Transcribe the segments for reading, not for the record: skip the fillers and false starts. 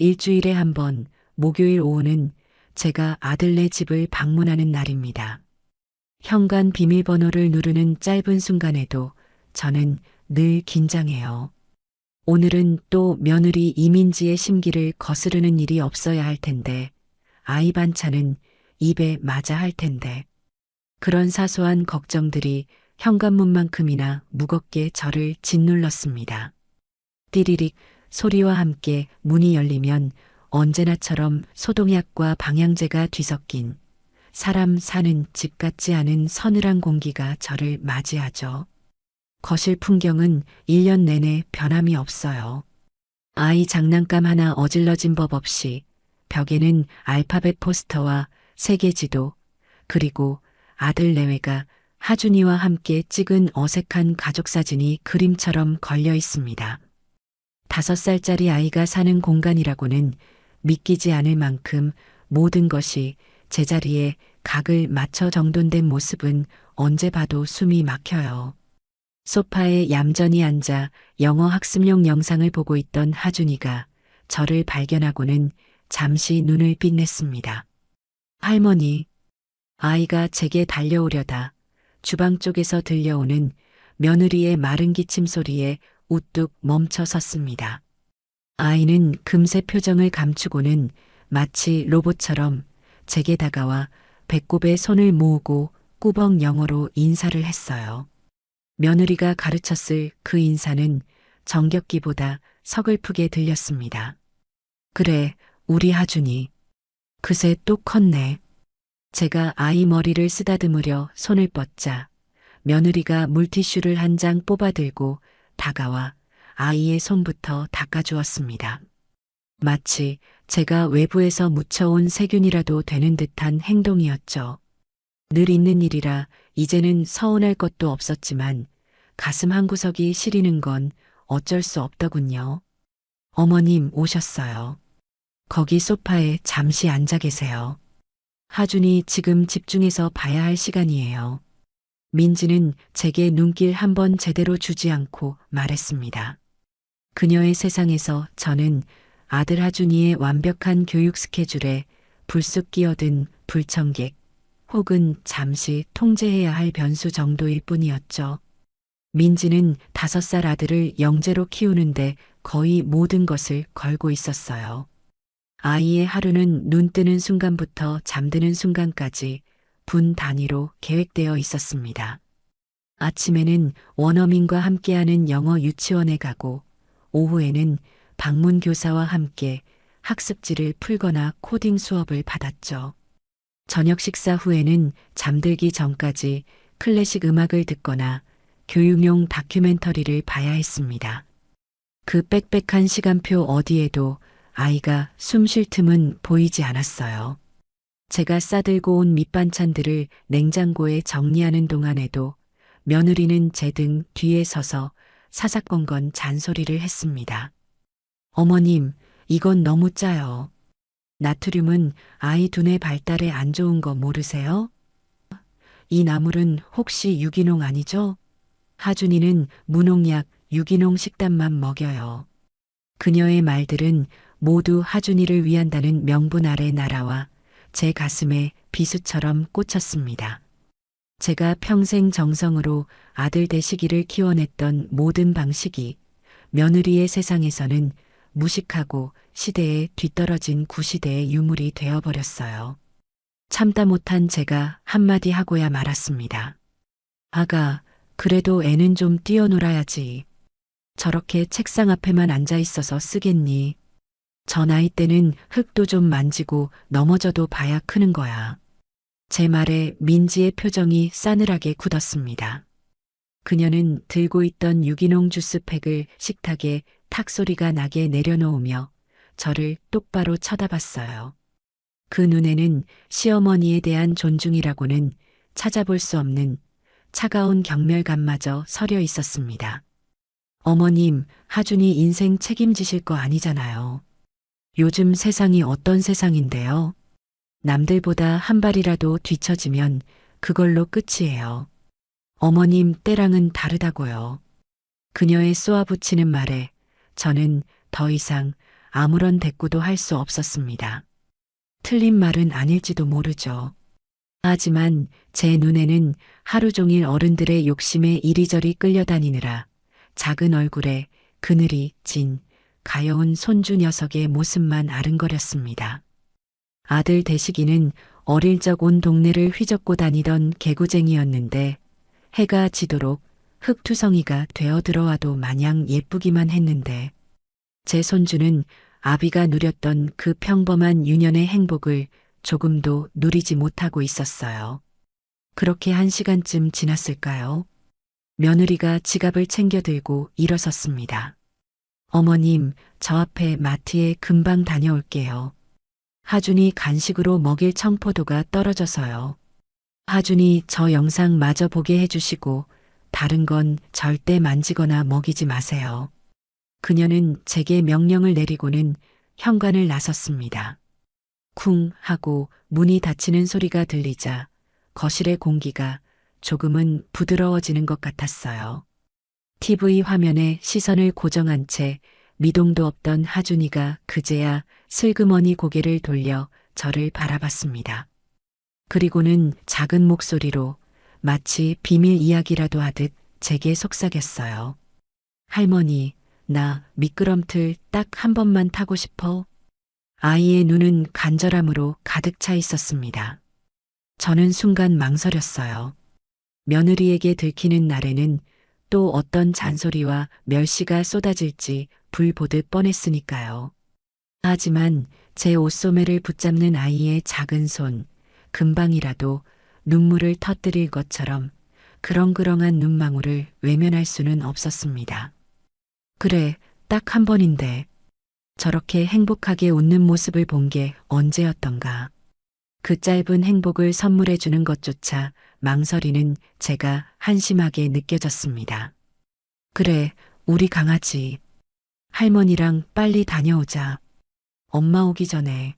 일주일에 한 번, 목요일 오후는 제가 아들네 집을 방문하는 날입니다. 현관 비밀번호를 누르는 짧은 순간에도 저는 늘 긴장해요. 오늘은 또 며느리 이민지의 심기를 거스르는 일이 없어야 할 텐데, 아이 반찬은 입에 맞아 할 텐데, 그런 사소한 걱정들이 현관문만큼이나 무겁게 저를 짓눌렀습니다. 띠리릭 소리와 함께 문이 열리면 언제나처럼 소독약과 방향제가 뒤섞인 사람 사는 집 같지 않은 서늘한 공기가 저를 맞이하죠. 거실 풍경은 1년 내내 변함이 없어요. 아이 장난감 하나 어질러진 법 없이 벽에는 알파벳 포스터와 세계지도, 그리고 아들 내외가 하준이와 함께 찍은 어색한 가족사진이 그림처럼 걸려 있습니다. 5살짜리 아이가 사는 공간이라고는 믿기지 않을 만큼 모든 것이 제자리에 각을 맞춰 정돈된 모습은 언제 봐도 숨이 막혀요. 소파에 얌전히 앉아 영어 학습용 영상을 보고 있던 하준이가 저를 발견하고는 잠시 눈을 빛냈습니다. 할머니, 아이가 제게 달려오려다 주방 쪽에서 들려오는 며느리의 마른 기침 소리에 우뚝 멈춰 섰습니다. 아이는 금세 표정을 감추고는 마치 로봇처럼 제게 다가와 배꼽에 손을 모으고 꾸벅 영어로 인사를 했어요. 며느리가 가르쳤을 그 인사는 정겹기보다 서글프게 들렸습니다. 그래, 우리 하준이. 그새 또 컸네. 제가 아이 머리를 쓰다듬으려 손을 뻗자 며느리가 물티슈를 한 장 뽑아들고 다가와 아이의 손부터 닦아주었습니다. 마치 제가 외부에서 묻혀온 세균이라도 되는 듯한 행동이었죠. 늘 있는 일이라 이제는 서운할 것도 없었지만 가슴 한구석이 시리는 건 어쩔 수 없더군요. 어머님 오셨어요. 거기 소파에 잠시 앉아 계세요. 하준이 지금 집중해서 봐야 할 시간이에요. 민지는 제게 눈길 한번 제대로 주지 않고 말했습니다. 그녀의 세상에서 저는 아들 하준이의 완벽한 교육 스케줄에 불쑥 끼어든 불청객 혹은 잠시 통제해야 할 변수 정도일 뿐이었죠. 민지는 5살 아들을 영재로 키우는데 거의 모든 것을 걸고 있었어요. 아이의 하루는 눈 뜨는 순간부터 잠드는 순간까지 분 단위로 계획되어 있었습니다. 아침에는 원어민과 함께하는 영어 유치원에 가고 오후에는 방문 교사와 함께 학습지를 풀거나 코딩 수업을 받았죠. 저녁 식사 후에는 잠들기 전까지 클래식 음악을 듣거나 교육용 다큐멘터리를 봐야 했습니다. 그 빽빽한 시간표 어디에도 아이가 숨 쉴 틈은 보이지 않았어요. 제가 싸들고 온 밑반찬들을 냉장고에 정리하는 동안에도 며느리는 제 등 뒤에 서서 사사건건 잔소리를 했습니다. 어머님, 이건 너무 짜요. 나트륨은 아이 두뇌 발달에 안 좋은 거 모르세요? 이 나물은 혹시 유기농 아니죠? 하준이는 무농약 유기농 식단만 먹여요. 그녀의 말들은 모두 하준이를 위한다는 명분 아래 날아와 제 가슴에 비수처럼 꽂혔습니다. 제가 평생 정성으로 아들 되시기를 키워냈던 모든 방식이 며느리의 세상에서는 무식하고 시대에 뒤떨어진 구시대의 유물이 되어버렸어요. 참다 못한 제가 한마디 하고야 말았습니다. 아가, 그래도 애는 좀 뛰어놀아야지. 저렇게 책상 앞에만 앉아 있어서 쓰겠니? 저 나이 때는 흙도 좀 만지고 넘어져도 봐야 크는 거야. 제 말에 민지의 표정이 싸늘하게 굳었습니다. 그녀는 들고 있던 유기농 주스팩을 식탁에 탁 소리가 나게 내려놓으며 저를 똑바로 쳐다봤어요. 그 눈에는 시어머니에 대한 존중이라고는 찾아볼 수 없는 차가운 경멸감마저 서려 있었습니다. 어머님, 하준이 인생 책임지실 거 아니잖아요. 요즘 세상이 어떤 세상인데요? 남들보다 한 발이라도 뒤처지면 그걸로 끝이에요. 어머님 때랑은 다르다고요. 그녀의 쏘아붙이는 말에 저는 더 이상 아무런 대꾸도 할 수 없었습니다. 틀린 말은 아닐지도 모르죠. 하지만 제 눈에는 하루 종일 어른들의 욕심에 이리저리 끌려다니느라 작은 얼굴에 그늘이 진 가여운 손주 녀석의 모습만 아른거렸습니다. 아들 대식이는 어릴 적 온 동네를 휘젓고 다니던 개구쟁이였는데 해가 지도록 흙투성이가 되어 들어와도 마냥 예쁘기만 했는데 제 손주는 아비가 누렸던 그 평범한 유년의 행복을 조금도 누리지 못하고 있었어요. 그렇게 1시간쯤 지났을까요? 며느리가 지갑을 챙겨 들고 일어섰습니다. 어머님, 저 앞에 마트에 금방 다녀올게요. 하준이 간식으로 먹일 청포도가 떨어져서요. 하준이 저 영상 마저 보게 해주시고 다른 건 절대 만지거나 먹이지 마세요. 그녀는 제게 명령을 내리고는 현관을 나섰습니다. 쿵 하고 문이 닫히는 소리가 들리자 거실의 공기가 조금은 부드러워지는 것 같았어요. TV 화면에 시선을 고정한 채 미동도 없던 하준이가 그제야 슬그머니 고개를 돌려 저를 바라봤습니다. 그리고는 작은 목소리로 마치 비밀 이야기라도 하듯 제게 속삭였어요. 할머니, 나 미끄럼틀 딱 한 번만 타고 싶어. 아이의 눈은 간절함으로 가득 차 있었습니다. 저는 순간 망설였어요. 며느리에게 들키는 날에는 또 어떤 잔소리와 멸시가 쏟아질지 불 보듯 뻔했으니까요. 하지만 제 옷소매를 붙잡는 아이의 작은 손, 금방이라도 눈물을 터뜨릴 것처럼 그렁그렁한 눈망울을 외면할 수는 없었습니다. 그래, 딱 한 번인데 저렇게 행복하게 웃는 모습을 본 게 언제였던가. 그 짧은 행복을 선물해 주는 것조차 망설이는 제가 한심하게 느껴졌습니다. 그래, 우리 강아지. 할머니랑 빨리 다녀오자. 엄마 오기 전에.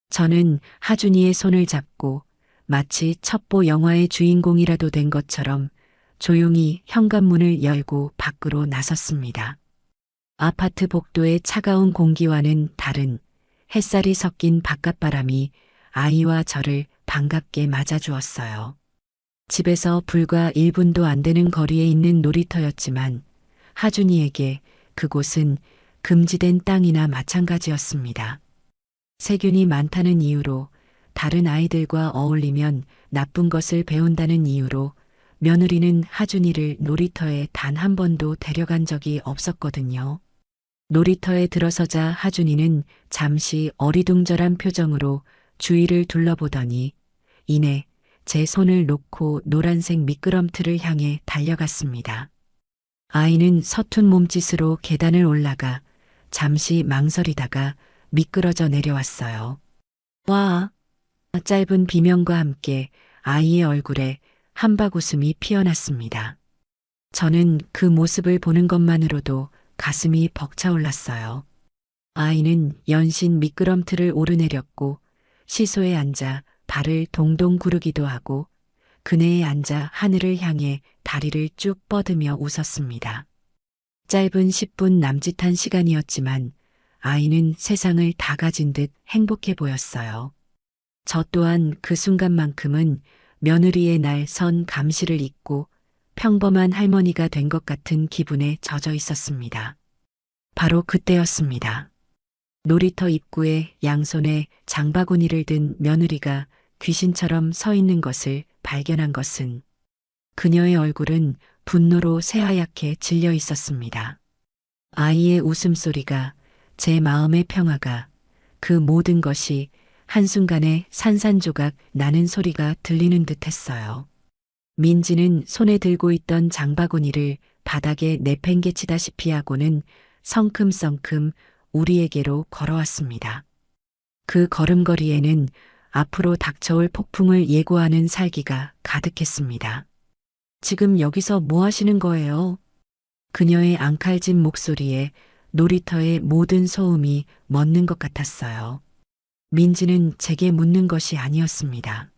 저는 하준이의 손을 잡고 마치 첩보 영화의 주인공이라도 된 것처럼 조용히 현관문을 열고 밖으로 나섰습니다. 아파트 복도의 차가운 공기와는 다른 햇살이 섞인 바깥바람이 아이와 저를 반갑게 맞아주었어요. 집에서 불과 1분도 안 되는 거리에 있는 놀이터였지만 하준이에게 그곳은 금지된 땅이나 마찬가지였습니다. 세균이 많다는 이유로 다른 아이들과 어울리면 나쁜 것을 배운다는 이유로 며느리는 하준이를 놀이터에 단 한 번도 데려간 적이 없었거든요. 놀이터에 들어서자 하준이는 잠시 어리둥절한 표정으로 주위를 둘러보더니 이내 제 손을 놓고 노란색 미끄럼틀을 향해 달려갔습니다. 아이는 서툰 몸짓으로 계단을 올라가 잠시 망설이다가 미끄러져 내려왔어요. 와! 짧은 비명과 함께 아이의 얼굴에 한박웃음이 피어났습니다. 저는 그 모습을 보는 것만으로도 가슴이 벅차올랐어요. 아이는 연신 미끄럼틀을 오르내렸고 시소에 앉아 발을 동동 구르기도 하고 그네에 앉아 하늘을 향해 다리를 쭉 뻗으며 웃었습니다. 짧은 10분 남짓한 시간이었지만 아이는 세상을 다 가진 듯 행복해 보였어요. 저 또한 그 순간만큼은 며느리의 날 선 감시를 잊고 평범한 할머니가 된 것 같은 기분에 젖어 있었습니다. 바로 그때였습니다. 놀이터 입구에 양손에 장바구니를 든 며느리가 귀신처럼 서 있는 것을 발견한 것은 그녀의 얼굴은 분노로 새하얗게 질려 있었습니다. 아이의 웃음소리가, 제 마음의 평화가, 그 모든 것이 한순간에 산산조각 나는 소리가 들리는 듯 했어요. 민지는 손에 들고 있던 장바구니를 바닥에 내팽개치다시피 하고는 성큼성큼 우리에게로 걸어왔습니다. 그 걸음걸이에는 앞으로 닥쳐올 폭풍을 예고하는 살기가 가득했습니다. 지금 여기서 뭐 하시는 거예요? 그녀의 앙칼진 목소리에 놀이터의 모든 소음이 멎는 것 같았어요. 민지는 제게 묻는 것이 아니었습니다.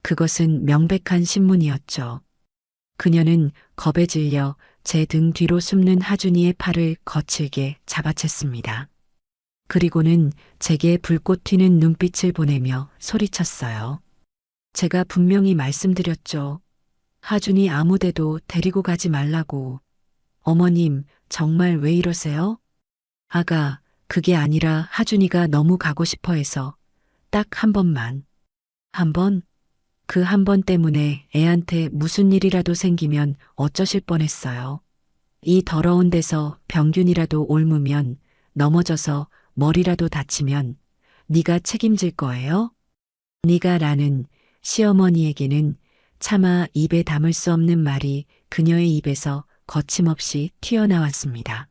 그것은 명백한 신문이었죠. 그녀는 겁에 질려 제 등 뒤로 숨는 하준이의 팔을 거칠게 잡아챘습니다. 그리고는 제게 불꽃 튀는 눈빛을 보내며 소리쳤어요. 제가 분명히 말씀드렸죠. 하준이 아무데도 데리고 가지 말라고. 어머님, 정말 왜 이러세요? 아가, 그게 아니라 하준이가 너무 가고 싶어 해서 딱 한 번만. 한 번? 그 한 번 때문에 애한테 무슨 일이라도 생기면 어쩌실 뻔했어요. 이 더러운 데서 병균이라도 옮으면 넘어져서 머리라도 다치면 네가 책임질 거예요? 네가 라는 시어머니에게는 차마 입에 담을 수 없는 말이 그녀의 입에서 거침없이 튀어나왔습니다.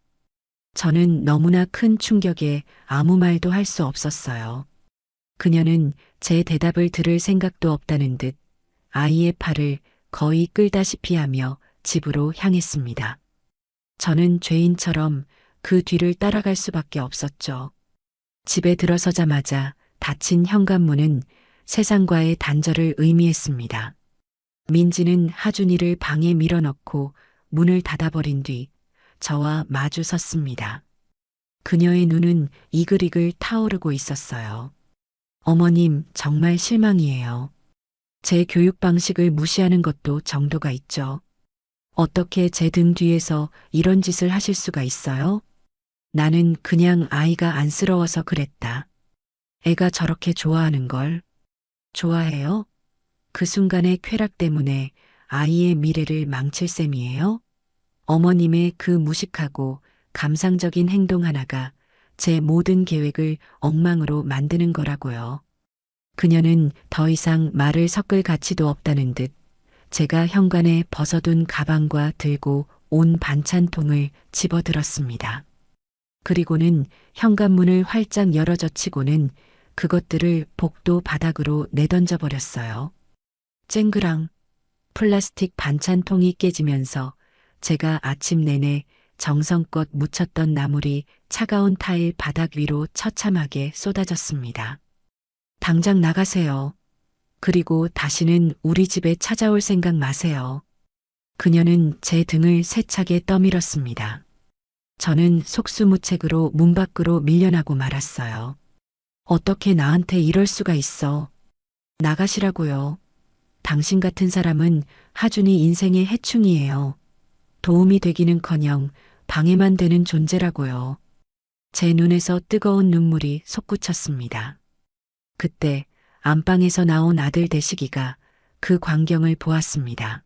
저는 너무나 큰 충격에 아무 말도 할 수 없었어요. 그녀는 제 대답을 들을 생각도 없다는 듯 아이의 팔을 거의 끌다시피 하며 집으로 향했습니다. 저는 죄인처럼 그 뒤를 따라갈 수밖에 없었죠. 집에 들어서자마자 닫힌 현관문은 세상과의 단절을 의미했습니다. 민지는 하준이를 방에 밀어넣고 문을 닫아버린 뒤 저와 마주 섰습니다. 그녀의 눈은 이글이글 타오르고 있었어요. 어머님, 정말 실망이에요. 제 교육 방식을 무시하는 것도 정도가 있죠. 어떻게 제 등 뒤에서 이런 짓을 하실 수가 있어요? 나는 그냥 아이가 안쓰러워서 그랬다. 애가 저렇게 좋아하는 걸. 좋아해요? 그 순간의 쾌락 때문에 아이의 미래를 망칠 셈이에요? 어머님의 그 무식하고 감상적인 행동 하나가 제 모든 계획을 엉망으로 만드는 거라고요. 그녀는 더 이상 말을 섞을 가치도 없다는 듯 제가 현관에 벗어둔 가방과 들고 온 반찬통을 집어들었습니다. 그리고는 현관문을 활짝 열어젖히고는 그것들을 복도 바닥으로 내던져 버렸어요. 쨍그랑 플라스틱 반찬통이 깨지면서 제가 아침 내내 정성껏 묻혔던 나물이 차가운 타일 바닥 위로 처참하게 쏟아졌습니다. 당장 나가세요. 그리고 다시는 우리 집에 찾아올 생각 마세요. 그녀는 제 등을 세차게 떠밀었습니다. 저는 속수무책으로 문 밖으로 밀려나고 말았어요. 어떻게 나한테 이럴 수가 있어. 나가시라고요. 당신 같은 사람은 하준이 인생의 해충이에요. 도움이 되기는커녕 방해만 되는 존재라고요. 제 눈에서 뜨거운 눈물이 솟구쳤습니다. 그때 안방에서 나온 아들 대식이가 그 광경을 보았습니다.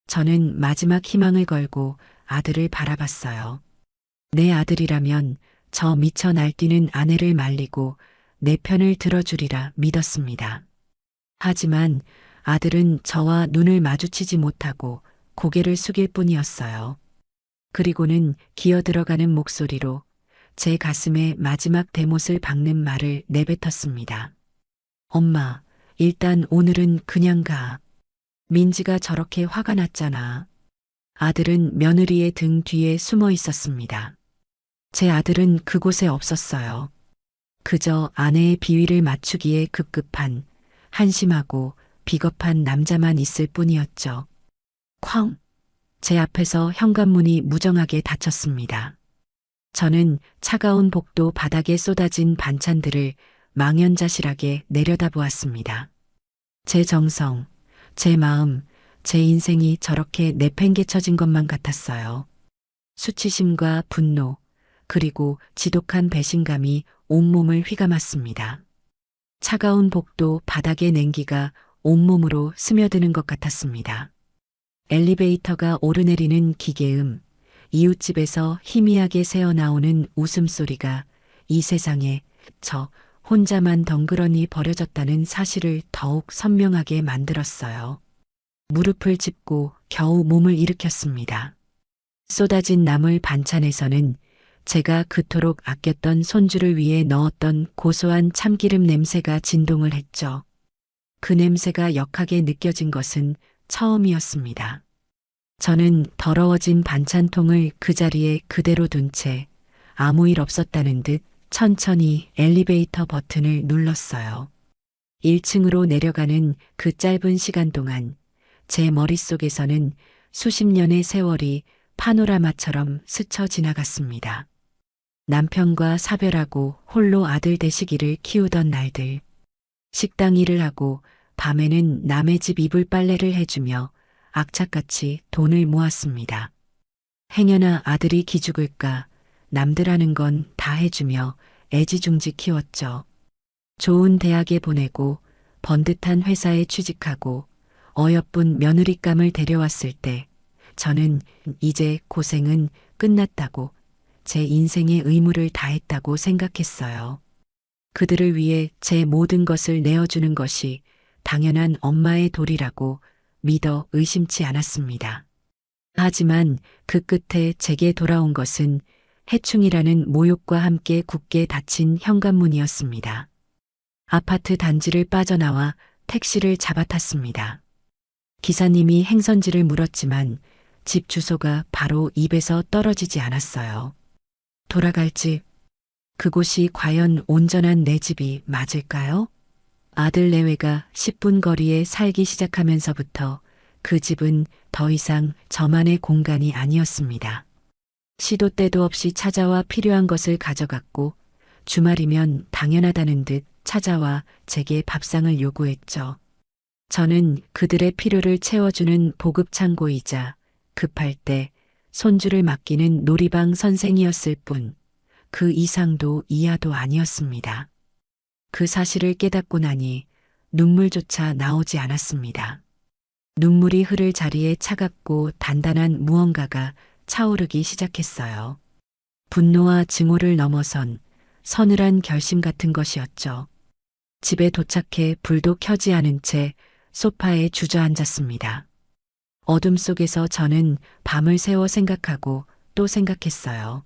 저는 마지막 희망을 걸고 아들을 바라봤어요. 내 아들이라면 저 미쳐 날뛰는 아내를 말리고 내 편을 들어주리라 믿었습니다. 하지만 아들은 저와 눈을 마주치지 못하고 고개를 숙일 뿐이었어요. 그리고는 기어 들어가는 목소리로 제 가슴에 마지막 대못을 박는 말을 내뱉었습니다. 엄마, 일단 오늘은 그냥 가. 민지가 저렇게 화가 났잖아. 아들은 며느리의 등 뒤에 숨어 있었습니다. 제 아들은 그곳에 없었어요. 그저 아내의 비위를 맞추기에 급급한, 한심하고 비겁한 남자만 있을 뿐이었죠. 쾅! 제 앞에서 현관문이 무정하게 닫혔습니다. 저는 차가운 복도 바닥에 쏟아진 반찬들을 망연자실하게 내려다보았습니다. 제 정성, 제 마음, 제 인생이 저렇게 내팽개쳐진 것만 같았어요. 수치심과 분노, 그리고 지독한 배신감이 온몸을 휘감았습니다. 차가운 복도 바닥의 냉기가 온몸으로 스며드는 것 같았습니다. 엘리베이터가 오르내리는 기계음, 이웃집에서 희미하게 새어나오는 웃음소리가 이 세상에 저 혼자만 덩그러니 버려졌다는 사실을 더욱 선명하게 만들었어요. 무릎을 짚고 겨우 몸을 일으켰습니다. 쏟아진 나물 반찬에서는 제가 그토록 아꼈던 손주를 위해 넣었던 고소한 참기름 냄새가 진동을 했죠. 그 냄새가 역하게 느껴진 것은 처음이었습니다. 저는 더러워진 반찬통을 그 자리에 그대로 둔 채 아무 일 없었다는 듯 천천히 엘리베이터 버튼을 눌렀어요. 1층으로 내려가는 그 짧은 시간 동안 제 머릿속에서는 수십 년의 세월이 파노라마처럼 스쳐 지나갔습니다. 남편과 사별하고 홀로 아들 대식이를 키우던 날들. 식당 일을 하고 밤에는 남의 집 이불 빨래를 해주며 악착같이 돈을 모았습니다. 행여나 아들이 기죽을까 남들 하는 건 다 해주며 애지중지 키웠죠. 좋은 대학에 보내고 번듯한 회사에 취직하고 어여쁜 며느리감을 데려왔을 때 저는 이제 고생은 끝났다고 제 인생의 의무를 다했다고 생각했어요. 그들을 위해 제 모든 것을 내어주는 것이 당연한 엄마의 도리라고 믿어 의심치 않았습니다. 하지만 그 끝에 제게 돌아온 것은 해충이라는 모욕과 함께 굳게 닫힌 현관문이었습니다. 아파트 단지를 빠져나와 택시를 잡아탔습니다. 기사님이 행선지를 물었지만 집 주소가 바로 입에서 떨어지지 않았어요. 돌아갈 집, 그곳이 과연 온전한 내 집이 맞을까요? 아들 내외가 10분 거리에 살기 시작하면서부터 그 집은 더 이상 저만의 공간이 아니었습니다. 시도 때도 없이 찾아와 필요한 것을 가져갔고 주말이면 당연하다는 듯 찾아와 제게 밥상을 요구했죠. 저는 그들의 필요를 채워주는 보급창고이자 급할 때 손주를 맡기는 놀이방 선생이었을 뿐 그 이상도 이하도 아니었습니다. 그 사실을 깨닫고 나니 눈물조차 나오지 않았습니다. 눈물이 흐를 자리에 차갑고 단단한 무언가가 차오르기 시작했어요. 분노와 증오를 넘어선 서늘한 결심 같은 것이었죠. 집에 도착해 불도 켜지 않은 채 소파에 주저앉았습니다. 어둠 속에서 저는 밤을 새워 생각하고 또 생각했어요.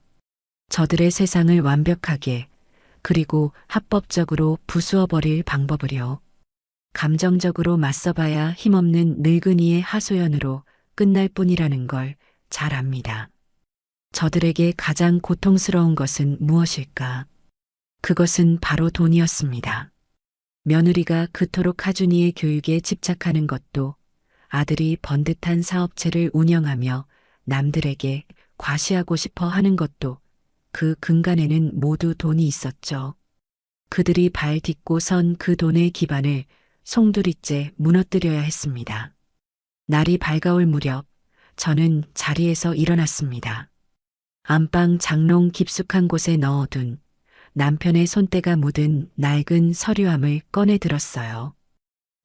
저들의 세상을 완벽하게 그리고 합법적으로 부수어버릴 방법을요. 감정적으로 맞서봐야 힘없는 늙은이의 하소연으로 끝날 뿐이라는 걸 잘 압니다. 저들에게 가장 고통스러운 것은 무엇일까? 그것은 바로 돈이었습니다. 며느리가 그토록 하준이의 교육에 집착하는 것도 아들이 번듯한 사업체를 운영하며 남들에게 과시하고 싶어 하는 것도 그 근간에는 모두 돈이 있었죠. 그들이 발 딛고 선 그 돈의 기반을 송두리째 무너뜨려야 했습니다. 날이 밝아올 무렵 저는 자리에서 일어났습니다. 안방 장롱 깊숙한 곳에 넣어둔 남편의 손때가 묻은 낡은 서류함을 꺼내 들었어요.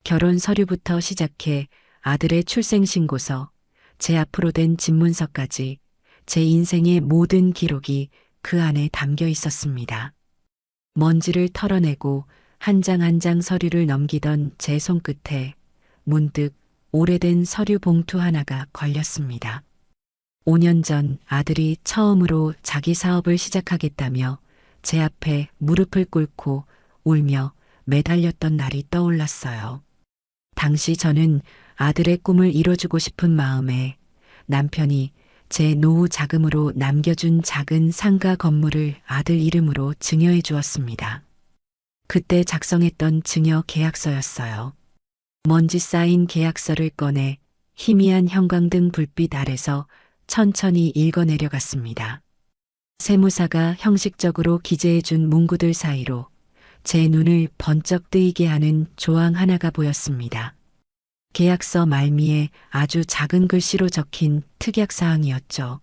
결혼 서류부터 시작해 아들의 출생신고서, 제 앞으로 된 집문서까지 제 인생의 모든 기록이 그 안에 담겨 있었습니다. 먼지를 털어내고 한 장 한 장 서류를 넘기던 제 손끝에 문득 오래된 서류 봉투 하나가 걸렸습니다. 5년 전 아들이 처음으로 자기 사업을 시작하겠다며 제 앞에 무릎을 꿇고 울며 매달렸던 날이 떠올랐어요. 당시 저는 아들의 꿈을 이뤄주고 싶은 마음에 남편이 제 노후 자금으로 남겨준 작은 상가 건물을 아들 이름으로 증여해 주었습니다. 그때 작성했던 증여 계약서였어요. 먼지 쌓인 계약서를 꺼내 희미한 형광등 불빛 아래서 천천히 읽어내려갔습니다. 세무사가 형식적으로 기재해 준 문구들 사이로 제 눈을 번쩍 뜨이게 하는 조항 하나가 보였습니다. 계약서 말미에 아주 작은 글씨로 적힌 특약사항이었죠.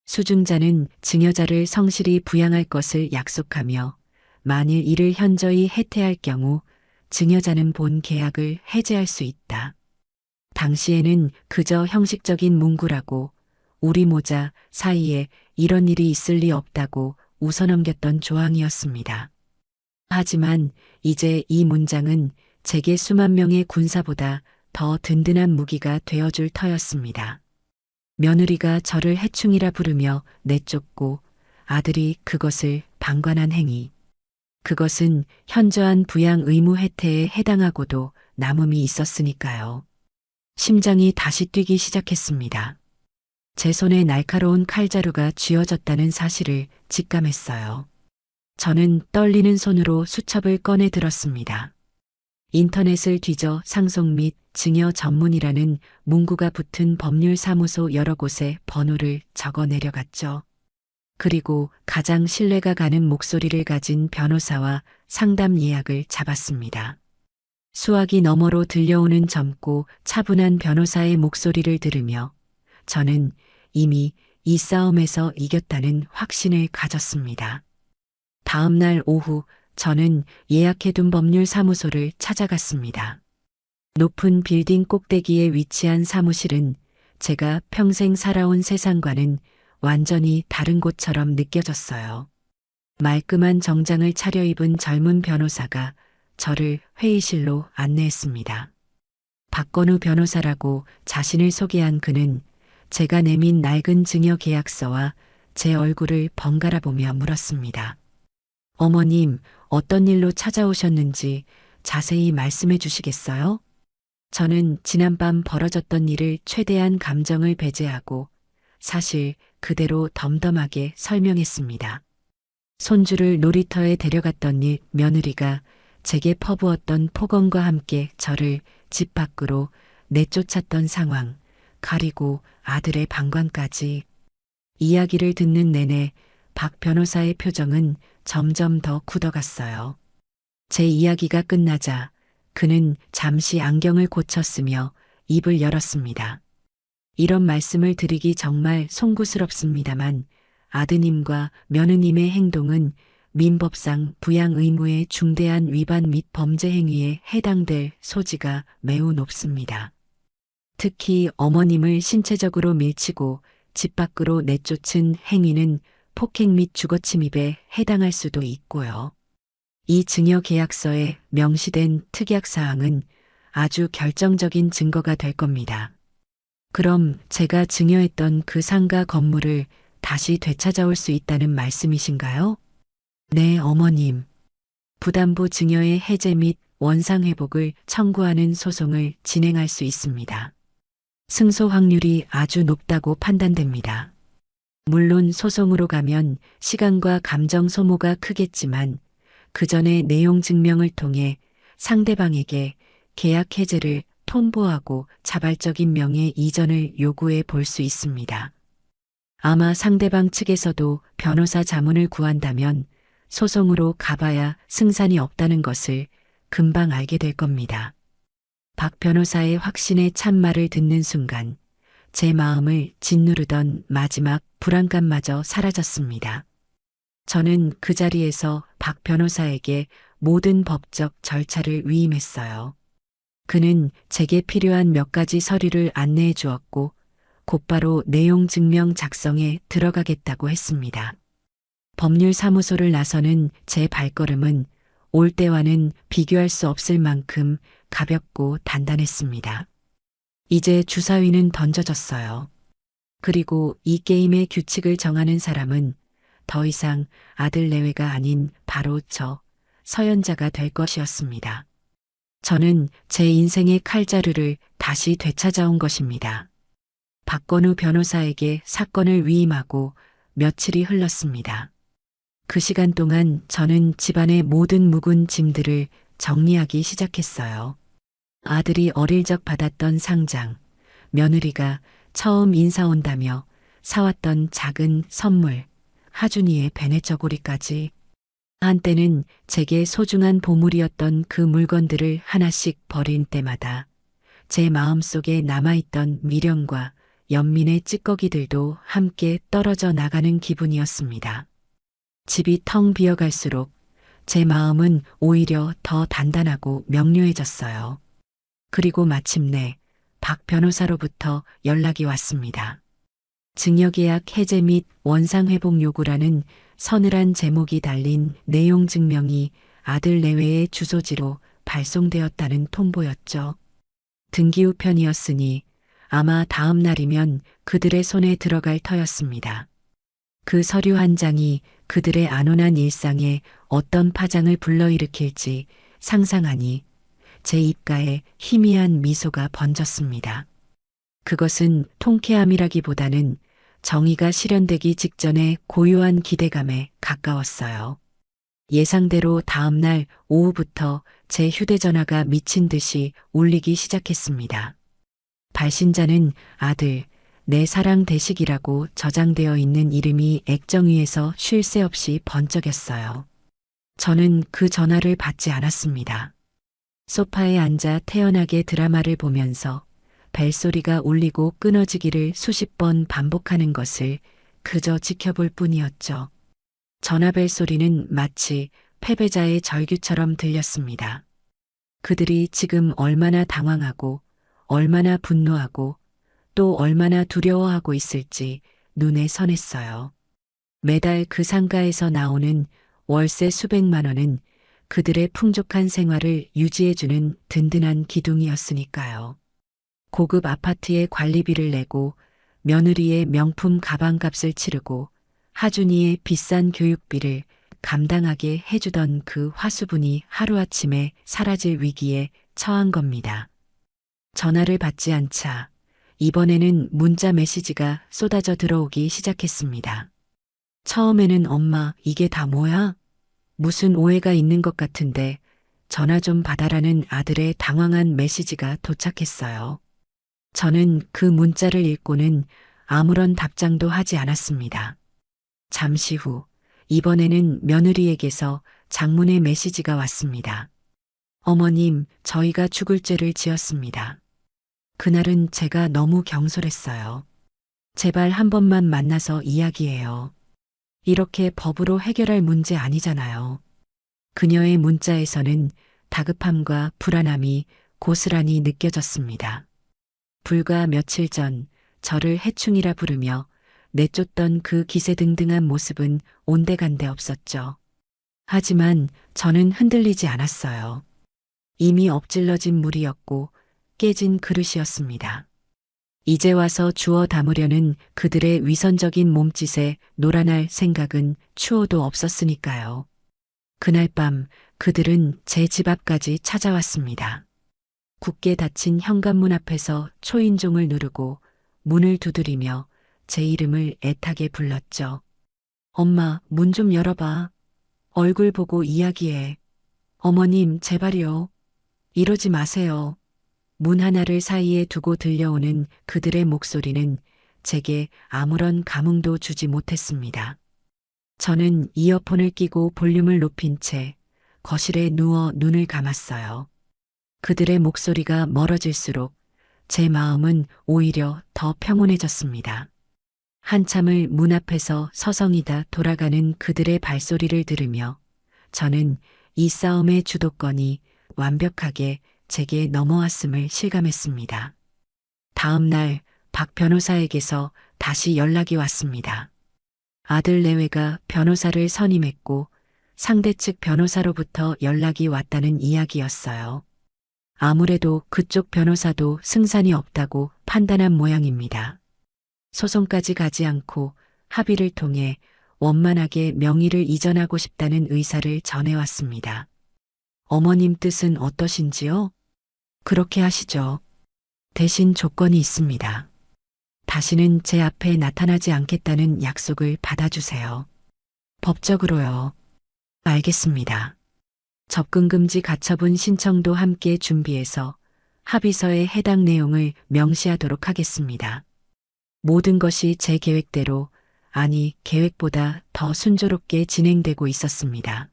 수증자는 증여자를 성실히 부양할 것을 약속하며 만일 이를 현저히 해태할 경우 증여자는 본 계약을 해제할 수 있다. 당시에는 그저 형식적인 문구라고 우리 모자 사이에 이런 일이 있을 리 없다고 웃어넘겼던 조항이었습니다. 하지만 이제 이 문장은 제게 수만 명의 군사보다 더 든든한 무기가 되어줄 터였습니다. 며느리가 저를 해충이라 부르며 내쫓고 아들이 그것을 방관한 행위. 그것은 현저한 부양 의무 혜택에 해당하고도 남음이 있었으니까요. 심장이 다시 뛰기 시작했습니다. 제 손에 날카로운 칼자루가 쥐어졌다는 사실을 직감했어요. 저는 떨리는 손으로 수첩을 꺼내 들었습니다. 인터넷을 뒤져 상속 및 증여 전문이라는 문구가 붙은 법률사무소 여러 곳에 번호를 적어 내려갔죠. 그리고 가장 신뢰가 가는 목소리를 가진 변호사와 상담 예약을 잡았습니다. 수화기 너머로 들려오는 젊고 차분한 변호사의 목소리를 들으며 저는 이미 이 싸움에서 이겼다는 확신을 가졌습니다. 다음 날 오후 저는 예약해둔 법률사무소를 찾아갔습니다. 높은 빌딩 꼭대기에 위치한 사무실은 제가 평생 살아온 세상과는 완전히 다른 곳처럼 느껴졌어요. 말끔한 정장을 차려입은 젊은 변호사가 저를 회의실로 안내했습니다. 박건우 변호사라고 자신을 소개한 그는 제가 내민 낡은 증여 계약서와 제 얼굴을 번갈아 보며 물었습니다. 어머님, 어떤 일로 찾아오셨는지 자세히 말씀해 주시겠어요? 저는 지난밤 벌어졌던 일을 최대한 감정을 배제하고 사실 그대로 덤덤하게 설명했습니다. 손주를 놀이터에 데려갔던 일, 며느리가 제게 퍼부었던 폭언과 함께 저를 집 밖으로 내쫓았던 상황, 가리고 아들의 방관까지. 이야기를 듣는 내내 박 변호사의 표정은 점점 더 굳어갔어요. 제 이야기가 끝나자 그는 잠시 안경을 고쳤으며 입을 열었습니다. 이런 말씀을 드리기 정말 송구스럽습니다만 아드님과 며느님의 행동은 민법상 부양 의무의 중대한 위반 및 범죄 행위에 해당될 소지가 매우 높습니다. 특히 어머님을 신체적으로 밀치고 집 밖으로 내쫓은 행위는 폭행 및 주거침입에 해당할 수도 있고요. 이 증여 계약서에 명시된 특약사항은 아주 결정적인 증거가 될 겁니다. 그럼 제가 증여했던 그 상가 건물을 다시 되찾아올 수 있다는 말씀이신가요? 네, 어머님. 부담부 증여의 해제 및 원상회복을 청구하는 소송을 진행할 수 있습니다. 승소 확률이 아주 높다고 판단됩니다. 물론 소송으로 가면 시간과 감정 소모가 크겠지만 그 전에 내용 증명을 통해 상대방에게 계약 해제를 통보하고 자발적인 명예 이전을 요구해 볼 수 있습니다. 아마 상대방 측에서도 변호사 자문을 구한다면 소송으로 가봐야 승산이 없다는 것을 금방 알게 될 겁니다. 박 변호사의 확신의 참말을 듣는 순간 제 마음을 짓누르던 마지막 불안감마저 사라졌습니다. 저는 그 자리에서 박 변호사에게 모든 법적 절차를 위임했어요. 그는 제게 필요한 몇 가지 서류를 안내해 주었고 곧바로 내용 증명 작성에 들어가겠다고 했습니다. 법률사무소를 나서는 제 발걸음은 올 때와는 비교할 수 없을 만큼 가볍고 단단했습니다. 이제 주사위는 던져졌어요. 그리고 이 게임의 규칙을 정하는 사람은 더 이상 아들 내외가 아닌 바로 저 서연자가 될 것이었습니다. 저는 제 인생의 칼자루를 다시 되찾아온 것입니다. 박건우 변호사에게 사건을 위임하고 며칠이 흘렀습니다. 그 시간 동안 저는 집안의 모든 묵은 짐들을 정리하기 시작했어요. 아들이 어릴 적 받았던 상장, 며느리가 처음 인사 온다며 사왔던 작은 선물, 하준이의 베네저고리까지. 한때는 제게 소중한 보물이었던 그 물건들을 하나씩 버린 때마다 제 마음속에 남아있던 미련과 연민의 찌꺼기들도 함께 떨어져 나가는 기분이었습니다. 집이 텅 비어갈수록 제 마음은 오히려 더 단단하고 명료해졌어요. 그리고 마침내 박 변호사로부터 연락이 왔습니다. 증여계약 해제 및 원상회복 요구라는 서늘한 제목이 달린 내용 증명이 아들 내외의 주소지로 발송되었다는 통보였죠. 등기우편이었으니 아마 다음 날이면 그들의 손에 들어갈 터였습니다. 그 서류 한 장이 그들의 안온한 일상에 어떤 파장을 불러일으킬지 상상하니 제 입가에 희미한 미소가 번졌습니다. 그것은 통쾌함이라기보다는 정의가 실현되기 직전의 고요한 기대감에 가까웠어요. 예상대로 다음 날 오후부터 제 휴대전화가 미친 듯이 울리기 시작했습니다. 발신자는 아들, 내 사랑 대식이라고 저장되어 있는 이름이 액정 위에서 쉴 새 없이 번쩍였어요. 저는 그 전화를 받지 않았습니다. 소파에 앉아 태연하게 드라마를 보면서 벨소리가 울리고 끊어지기를 수십 번 반복하는 것을 그저 지켜볼 뿐이었죠. 전화벨 소리는 마치 패배자의 절규처럼 들렸습니다. 그들이 지금 얼마나 당황하고 얼마나 분노하고 또 얼마나 두려워하고 있을지 눈에 선했어요. 매달 그 상가에서 나오는 월세 수백만 원은 그들의 풍족한 생활을 유지해주는 든든한 기둥이었으니까요. 고급 아파트의 관리비를 내고 며느리의 명품 가방값을 치르고 하준이의 비싼 교육비를 감당하게 해주던 그 화수분이 하루아침에 사라질 위기에 처한 겁니다. 전화를 받지 않자 이번에는 문자 메시지가 쏟아져 들어오기 시작했습니다. 처음에는 엄마, 이게 다 뭐야? 무슨 오해가 있는 것 같은데 전화 좀 받아라는 아들의 당황한 메시지가 도착했어요. 저는 그 문자를 읽고는 아무런 답장도 하지 않았습니다. 잠시 후, 이번에는 며느리에게서 장문의 메시지가 왔습니다. 어머님, 저희가 죽을 죄를 지었습니다. 그날은 제가 너무 경솔했어요. 제발 한 번만 만나서 이야기해요. 이렇게 법으로 해결할 문제 아니잖아요. 그녀의 문자에서는 다급함과 불안함이 고스란히 느껴졌습니다. 불과 며칠 전 저를 해충이라 부르며 내쫓던 그 기세등등한 모습은 온데간데 없었죠. 하지만 저는 흔들리지 않았어요. 이미 엎질러진 물이었고 깨진 그릇이었습니다. 이제 와서 주워 담으려는 그들의 위선적인 몸짓에 놀아날 생각은 추호도 없었으니까요. 그날 밤 그들은 제 집 앞까지 찾아왔습니다. 굳게 닫힌 현관문 앞에서 초인종을 누르고 문을 두드리며 제 이름을 애타게 불렀죠. 엄마, 문 좀 열어봐. 얼굴 보고 이야기해. 어머님, 제발요. 이러지 마세요. 문 하나를 사이에 두고 들려오는 그들의 목소리는 제게 아무런 감흥도 주지 못했습니다. 저는 이어폰을 끼고 볼륨을 높인 채 거실에 누워 눈을 감았어요. 그들의 목소리가 멀어질수록 제 마음은 오히려 더 평온해졌습니다. 한참을 문 앞에서 서성이다 돌아가는 그들의 발소리를 들으며 저는 이 싸움의 주도권이 완벽하게 제게 넘어왔음을 실감했습니다. 다음 날 박 변호사에게서 다시 연락이 왔습니다. 아들 내외가 변호사를 선임했고 상대 측 변호사로부터 연락이 왔다는 이야기였어요. 아무래도 그쪽 변호사도 승산이 없다고 판단한 모양입니다. 소송까지 가지 않고 합의를 통해 원만하게 명의를 이전하고 싶다는 의사를 전해왔습니다. 어머님 뜻은 어떠신지요? 그렇게 하시죠. 대신 조건이 있습니다. 다시는 제 앞에 나타나지 않겠다는 약속을 받아주세요. 법적으로요. 알겠습니다. 접근금지 가처분 신청도 함께 준비해서 합의서에 해당 내용을 명시하도록 하겠습니다. 모든 것이 제 계획대로, 아니 계획보다 더 순조롭게 진행되고 있었습니다.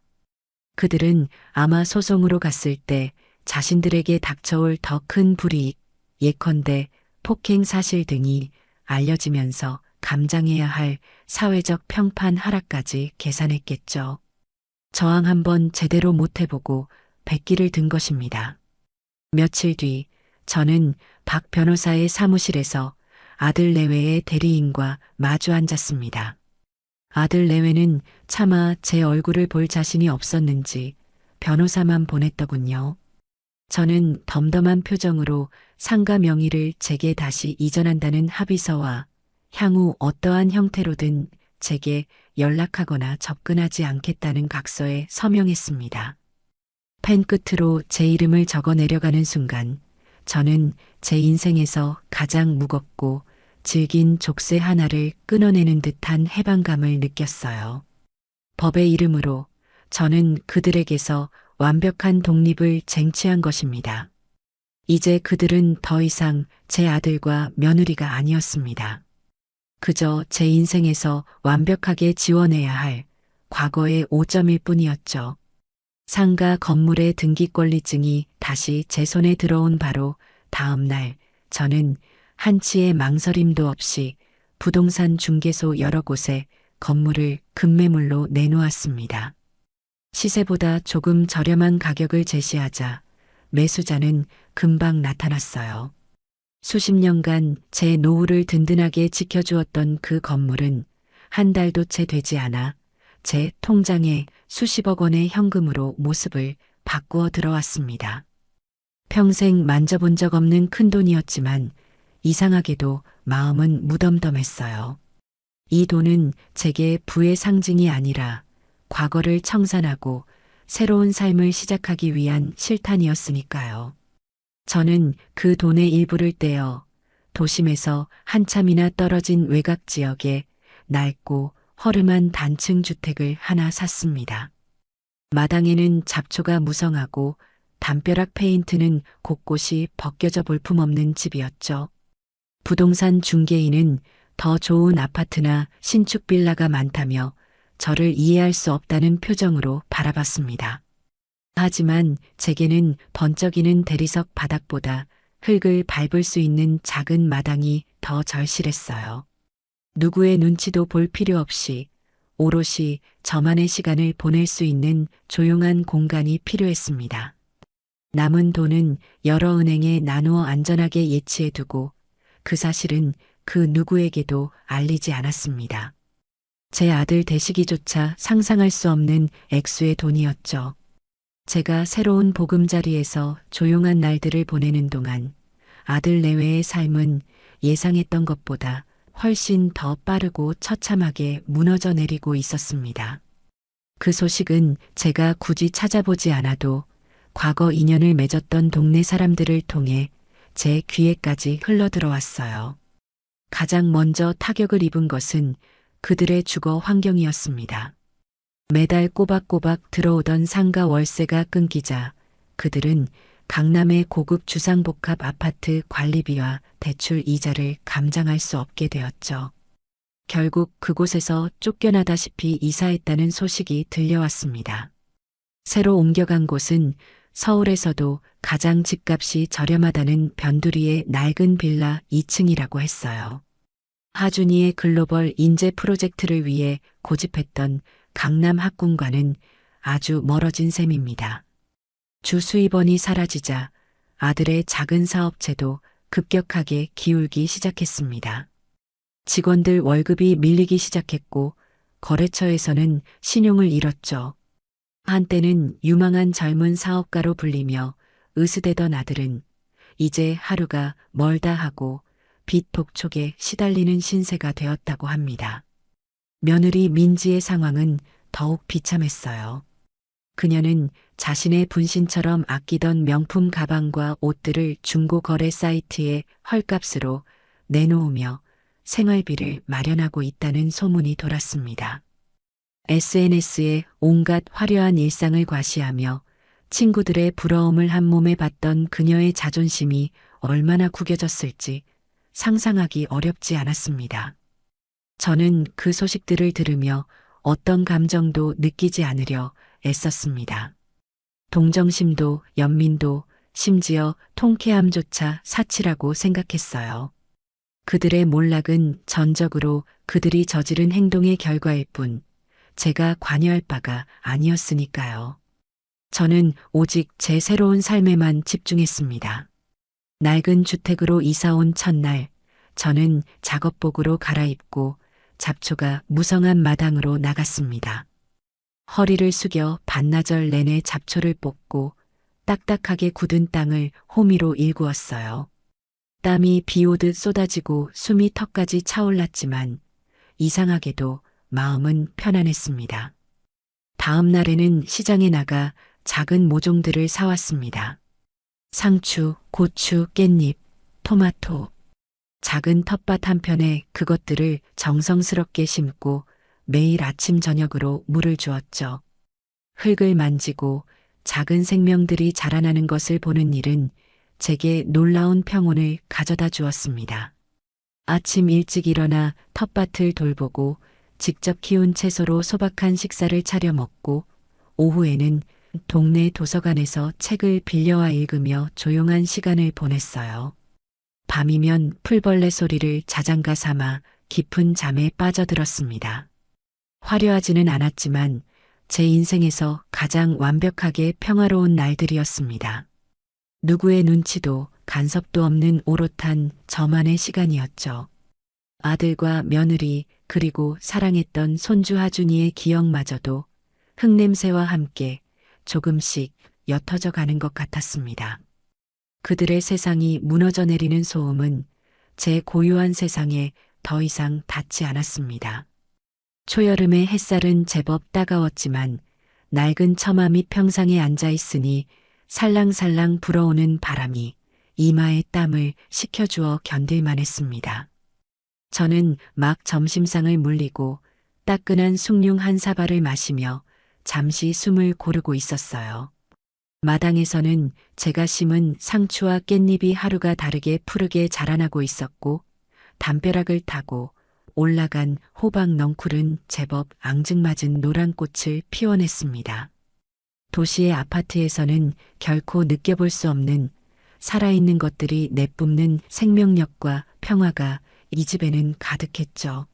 그들은 아마 소송으로 갔을 때 자신들에게 닥쳐올 더 큰 불이익, 예컨대 폭행 사실 등이 알려지면서 감당해야 할 사회적 평판 하락까지 계산했겠죠. 저항 한번 제대로 못 해보고 백기를 든 것입니다. 며칠 뒤 저는 박 변호사의 사무실에서 아들 내외의 대리인과 마주 앉았습니다. 아들 내외는 차마 제 얼굴을 볼 자신이 없었는지 변호사만 보냈더군요. 저는 덤덤한 표정으로 상가 명의를 제게 다시 이전한다는 합의서와 향후 어떠한 형태로든 제게 연락하거나 접근하지 않겠다는 각서에 서명했습니다. 펜 끝으로 제 이름을 적어 내려가는 순간 저는 제 인생에서 가장 무겁고 질긴 족쇄 하나를 끊어내는 듯한 해방감을 느꼈어요. 법의 이름으로 저는 그들에게서 완벽한 독립을 쟁취한 것입니다. 이제 그들은 더 이상 제 아들과 며느리가 아니었습니다. 그저 제 인생에서 완벽하게 지워내야 할 과거의 오점일 뿐이었죠. 상가 건물의 등기권리증이 다시 제 손에 들어온 바로 다음 날 저는 한치의 망설임도 없이 부동산 중개소 여러 곳에 건물을 급매물로 내놓았습니다. 시세보다 조금 저렴한 가격을 제시하자 매수자는 금방 나타났어요. 수십 년간 제 노후를 든든하게 지켜주었던 그 건물은 한 달도 채 되지 않아 제 통장에 수십억 원의 현금으로 모습을 바꾸어 들어왔습니다. 평생 만져본 적 없는 큰돈이었지만 이상하게도 마음은 무덤덤했어요. 이 돈은 제게 부의 상징이 아니라 과거를 청산하고 새로운 삶을 시작하기 위한 실탄이었으니까요. 저는 그 돈의 일부를 떼어 도심에서 한참이나 떨어진 외곽 지역에 낡고 허름한 단층 주택을 하나 샀습니다. 마당에는 잡초가 무성하고 담벼락 페인트는 곳곳이 벗겨져 볼품없는 집이었죠. 부동산 중개인은 더 좋은 아파트나 신축 빌라가 많다며 저를 이해할 수 없다는 표정으로 바라봤습니다. 하지만 제게는 번쩍이는 대리석 바닥보다 흙을 밟을 수 있는 작은 마당이 더 절실했어요. 누구의 눈치도 볼 필요 없이 오롯이 저만의 시간을 보낼 수 있는 조용한 공간이 필요했습니다. 남은 돈은 여러 은행에 나누어 안전하게 예치해두고 그 사실은 그 누구에게도 알리지 않았습니다. 제 아들 대시기조차 상상할 수 없는 액수의 돈이었죠. 제가 새로운 보금자리에서 조용한 날들을 보내는 동안 아들 내외의 삶은 예상했던 것보다 훨씬 더 빠르고 처참하게 무너져 내리고 있었습니다. 그 소식은 제가 굳이 찾아보지 않아도 과거 인연을 맺었던 동네 사람들을 통해 제 귀에까지 흘러들어왔어요. 가장 먼저 타격을 입은 것은 그들의 주거 환경이었습니다. 매달 꼬박꼬박 들어오던 상가 월세가 끊기자 그들은 강남의 고급 주상복합 아파트 관리비와 대출 이자를 감당할 수 없게 되었죠. 결국 그곳에서 쫓겨나다시피 이사했다는 소식이 들려왔습니다. 새로 옮겨간 곳은 서울에서도 가장 집값이 저렴하다는 변두리의 낡은 빌라 2층이라고 했어요. 하준이의 글로벌 인재 프로젝트를 위해 고집했던 강남 학군과는 아주 멀어진 셈입니다. 주 수입원이 사라지자 아들의 작은 사업체도 급격하게 기울기 시작했습니다. 직원들 월급이 밀리기 시작했고 거래처에서는 신용을 잃었죠. 한때는 유망한 젊은 사업가로 불리며 으스대던 아들은 이제 하루가 멀다 하고 빚 독촉에 시달리는 신세가 되었다고 합니다. 며느리 민지의 상황은 더욱 비참했어요. 그녀는 자신의 분신처럼 아끼던 명품 가방과 옷들을 중고 거래 사이트에 헐값으로 내놓으며 생활비를 마련하고 있다는 소문이 돌았습니다. SNS에 온갖 화려한 일상을 과시하며 친구들의 부러움을 한 몸에 받던 그녀의 자존심이 얼마나 구겨졌을지 상상하기 어렵지 않았습니다. 저는 그 소식들을 들으며 어떤 감정도 느끼지 않으려 애썼습니다. 동정심도 연민도 심지어 통쾌함조차 사치라고 생각했어요. 그들의 몰락은 전적으로 그들이 저지른 행동의 결과일 뿐 제가 관여할 바가 아니었으니까요. 저는 오직 제 새로운 삶에만 집중했습니다. 낡은 주택으로 이사온 첫날 저는 작업복으로 갈아입고 잡초가 무성한 마당으로 나갔습니다. 허리를 숙여 반나절 내내 잡초를 뽑고 딱딱하게 굳은 땅을 호미로 일구었어요. 땀이 비 오듯 쏟아지고 숨이 턱까지 차올랐지만 이상하게도 마음은 편안했습니다. 다음 날에는 시장에 나가 작은 모종들을 사왔습니다. 상추, 고추, 깻잎, 토마토. 작은 텃밭 한편에 그것들을 정성스럽게 심고 매일 아침 저녁으로 물을 주었죠. 흙을 만지고 작은 생명들이 자라나는 것을 보는 일은 제게 놀라운 평온을 가져다 주었습니다. 아침 일찍 일어나 텃밭을 돌보고 직접 키운 채소로 소박한 식사를 차려 먹고 오후에는 동네 도서관에서 책을 빌려와 읽으며 조용한 시간을 보냈어요. 밤이면 풀벌레 소리를 자장가 삼아 깊은 잠에 빠져들었습니다. 화려하지는 않았지만 제 인생에서 가장 완벽하게 평화로운 날들이었습니다. 누구의 눈치도 간섭도 없는 오롯한 저만의 시간이었죠. 아들과 며느리 그리고 사랑했던 손주 하준이의 기억마저도 흙냄새와 함께 조금씩 옅어져 가는 것 같았습니다. 그들의 세상이 무너져 내리는 소음은 제 고요한 세상에 더 이상 닿지 않았습니다. 초여름의 햇살은 제법 따가웠지만 낡은 처마 밑 평상에 앉아 있으니 살랑살랑 불어오는 바람이 이마에 땀을 식혀주어 견딜만 했습니다. 저는 막 점심상을 물리고 따끈한 숭늉 한 사발을 마시며 잠시 숨을 고르고 있었어요. 마당에서는 제가 심은 상추와 깻잎이 하루가 다르게 푸르게 자라나고 있었고 담벼락을 타고 올라간 호박 넝쿨은 제법 앙증맞은 노란 꽃을 피워냈습니다. 도시의 아파트에서는 결코 느껴볼 수 없는 살아있는 것들이 내뿜는 생명력과 평화가 이 집에는 가득했죠.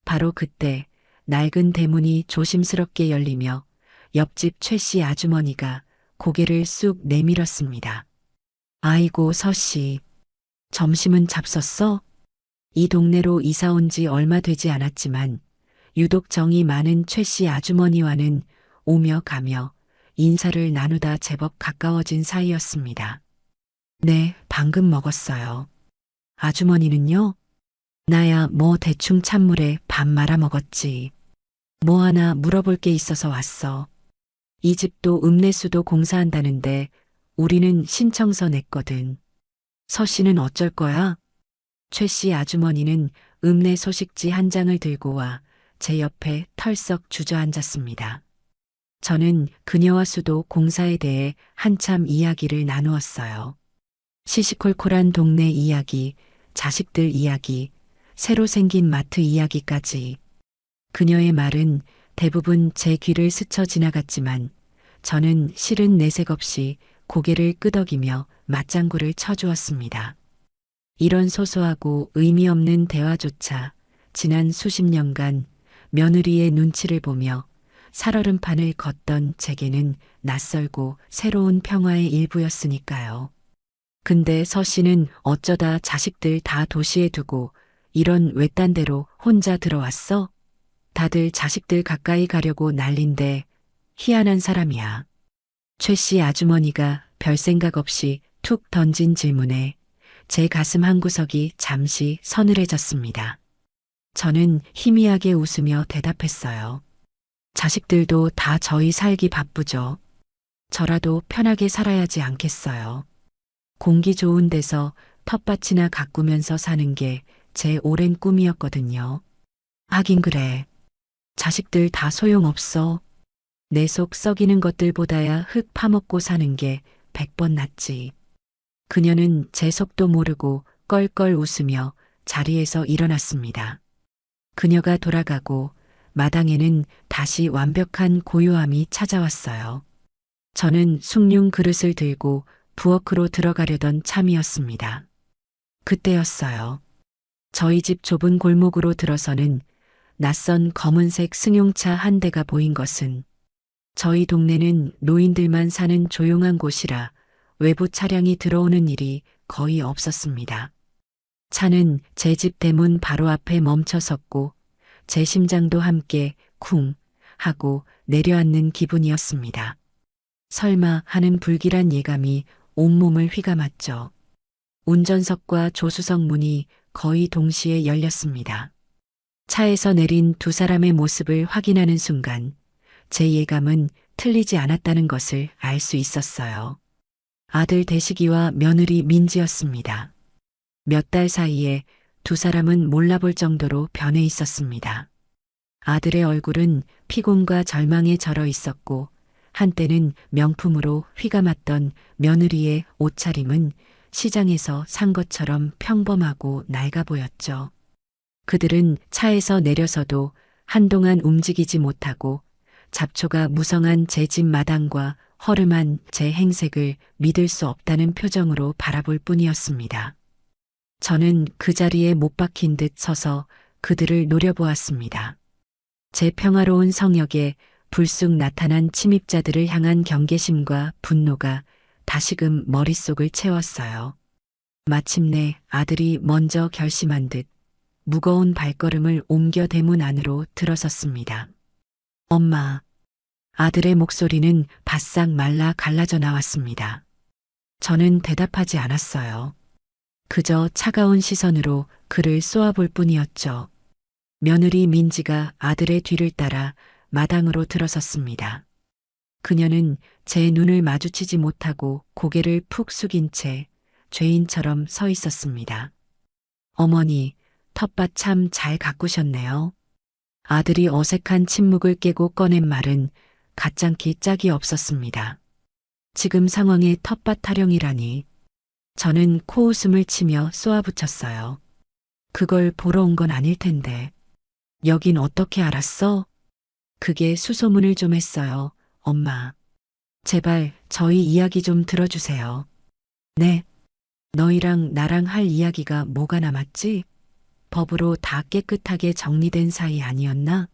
바로 그때 낡은 대문이 조심스럽게 열리며 옆집 최 씨 아주머니가 고개를 쑥 내밀었습니다. 아이고 서씨, 점심은 잡섰어? 이 동네로 이사 온 지 얼마 되지 않았지만 유독 정이 많은 최 씨 아주머니와는 오며 가며 인사를 나누다 제법 가까워진 사이였습니다. 네, 방금 먹었어요. 아주머니는요? 나야 뭐 대충 찬물에 밥 말아 먹었지. 뭐 하나 물어볼 게 있어서 왔어. 이 집도 읍내수도 공사한다는데 우리는 신청서 냈거든. 서 씨는 어쩔 거야? 최 씨 아주머니는 읍내 소식지 한 장을 들고 와 제 옆에 털썩 주저앉았습니다. 저는 그녀와 수도 공사에 대해 한참 이야기를 나누었어요. 시시콜콜한 동네 이야기, 자식들 이야기, 새로 생긴 마트 이야기까지. 그녀의 말은 대부분 제 귀를 스쳐 지나갔지만 저는 실은 내색 없이 고개를 끄덕이며 맞장구를 쳐주었습니다. 이런 소소하고 의미 없는 대화조차 지난 수십 년간 며느리의 눈치를 보며 살얼음판을 걷던 제게는 낯설고 새로운 평화의 일부였으니까요. 근데 서 씨는 어쩌다 자식들 다 도시에 두고 이런 외딴 데로 혼자 들어왔어? 다들 자식들 가까이 가려고 난린데 희한한 사람이야. 최 씨 아주머니가 별 생각 없이 툭 던진 질문에 제 가슴 한구석이 잠시 서늘해졌습니다. 저는 희미하게 웃으며 대답했어요. 자식들도 다 저희 살기 바쁘죠. 저라도 편하게 살아야지 않겠어요. 공기 좋은 데서 텃밭이나 가꾸면서 사는 게 제 오랜 꿈이었거든요. 하긴 그래. 자식들 다 소용없어. 내 속 썩이는 것들보다야 흙 파먹고 사는 게 100번 낫지. 그녀는 제 속도 모르고 껄껄 웃으며 자리에서 일어났습니다. 그녀가 돌아가고 마당에는 다시 완벽한 고요함이 찾아왔어요. 저는 숭늉 그릇을 들고 부엌으로 들어가려던 참이었습니다. 그때였어요. 저희 집 좁은 골목으로 들어서는 낯선 검은색 승용차 한 대가 보인 것은 저희 동네는 노인들만 사는 조용한 곳이라 외부 차량이 들어오는 일이 거의 없었습니다. 차는 제 집 대문 바로 앞에 멈춰섰고 제 심장도 함께 쿵 하고 내려앉는 기분이었습니다. 설마 하는 불길한 예감이 온몸을 휘감았죠. 운전석과 조수석 문이 거의 동시에 열렸습니다. 차에서 내린 두 사람의 모습을 확인하는 순간 제 예감은 틀리지 않았다는 것을 알 수 있었어요. 아들 대식이와 며느리 민지였습니다. 몇 달 사이에 두 사람은 몰라볼 정도로 변해 있었습니다. 아들의 얼굴은 피곤과 절망에 절어 있었고 한때는 명품으로 휘감았던 며느리의 옷차림은 시장에서 산 것처럼 평범하고 낡아 보였죠. 그들은 차에서 내려서도 한동안 움직이지 못하고 잡초가 무성한 제 집 마당과 허름한 제 행색을 믿을 수 없다는 표정으로 바라볼 뿐이었습니다. 저는 그 자리에 못 박힌 듯 서서 그들을 노려보았습니다. 제 평화로운 성역에 불쑥 나타난 침입자들을 향한 경계심과 분노가 다시금 머릿속을 채웠어요. 마침내 아들이 먼저 결심한 듯 무거운 발걸음을 옮겨 대문 안으로 들어섰습니다. 엄마. 아들의 목소리는 바싹 말라 갈라져 나왔습니다. 저는 대답하지 않았어요. 그저 차가운 시선으로 그를 쏘아볼 뿐이었죠. 며느리 민지가 아들의 뒤를 따라 마당으로 들어섰습니다. 그녀는 제 눈을 마주치지 못하고 고개를 푹 숙인 채 죄인처럼 서 있었습니다. 어머니, 텃밭 참 잘 가꾸셨네요. 아들이 어색한 침묵을 깨고 꺼낸 말은 가짱키 짝이 없었습니다. 지금 상황에 텃밭 타령이라니. 저는 코웃음을 치며 쏘아붙였어요. 그걸 보러 온 건 아닐 텐데. 여긴 어떻게 알았어? 그게 수소문을 좀 했어요, 엄마. 제발 저희 이야기 좀 들어주세요. 네. 너희랑 나랑 할 이야기가 뭐가 남았지? 법으로 다 깨끗하게 정리된 사이 아니었나?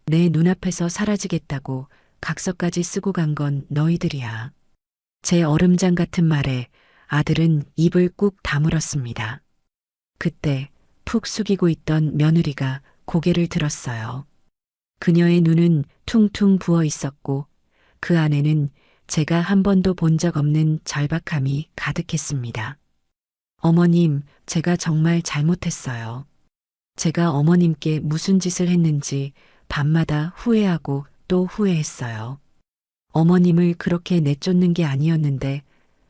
내 눈앞에서 사라지겠다고 각서까지 쓰고 간 건 너희들이야. 제 얼음장 같은 말에 아들은 입을 꾹 다물었습니다. 그때 푹 숙이고 있던 며느리가 고개를 들었어요. 그녀의 눈은 퉁퉁 부어 있었고 그 안에는 제가 한 번도 본 적 없는 절박함이 가득했습니다. 어머님, 제가 정말 잘못했어요. 제가 어머님께 무슨 짓을 했는지 밤마다 후회하고 또 후회했어요. 어머님을 그렇게 내쫓는 게 아니었는데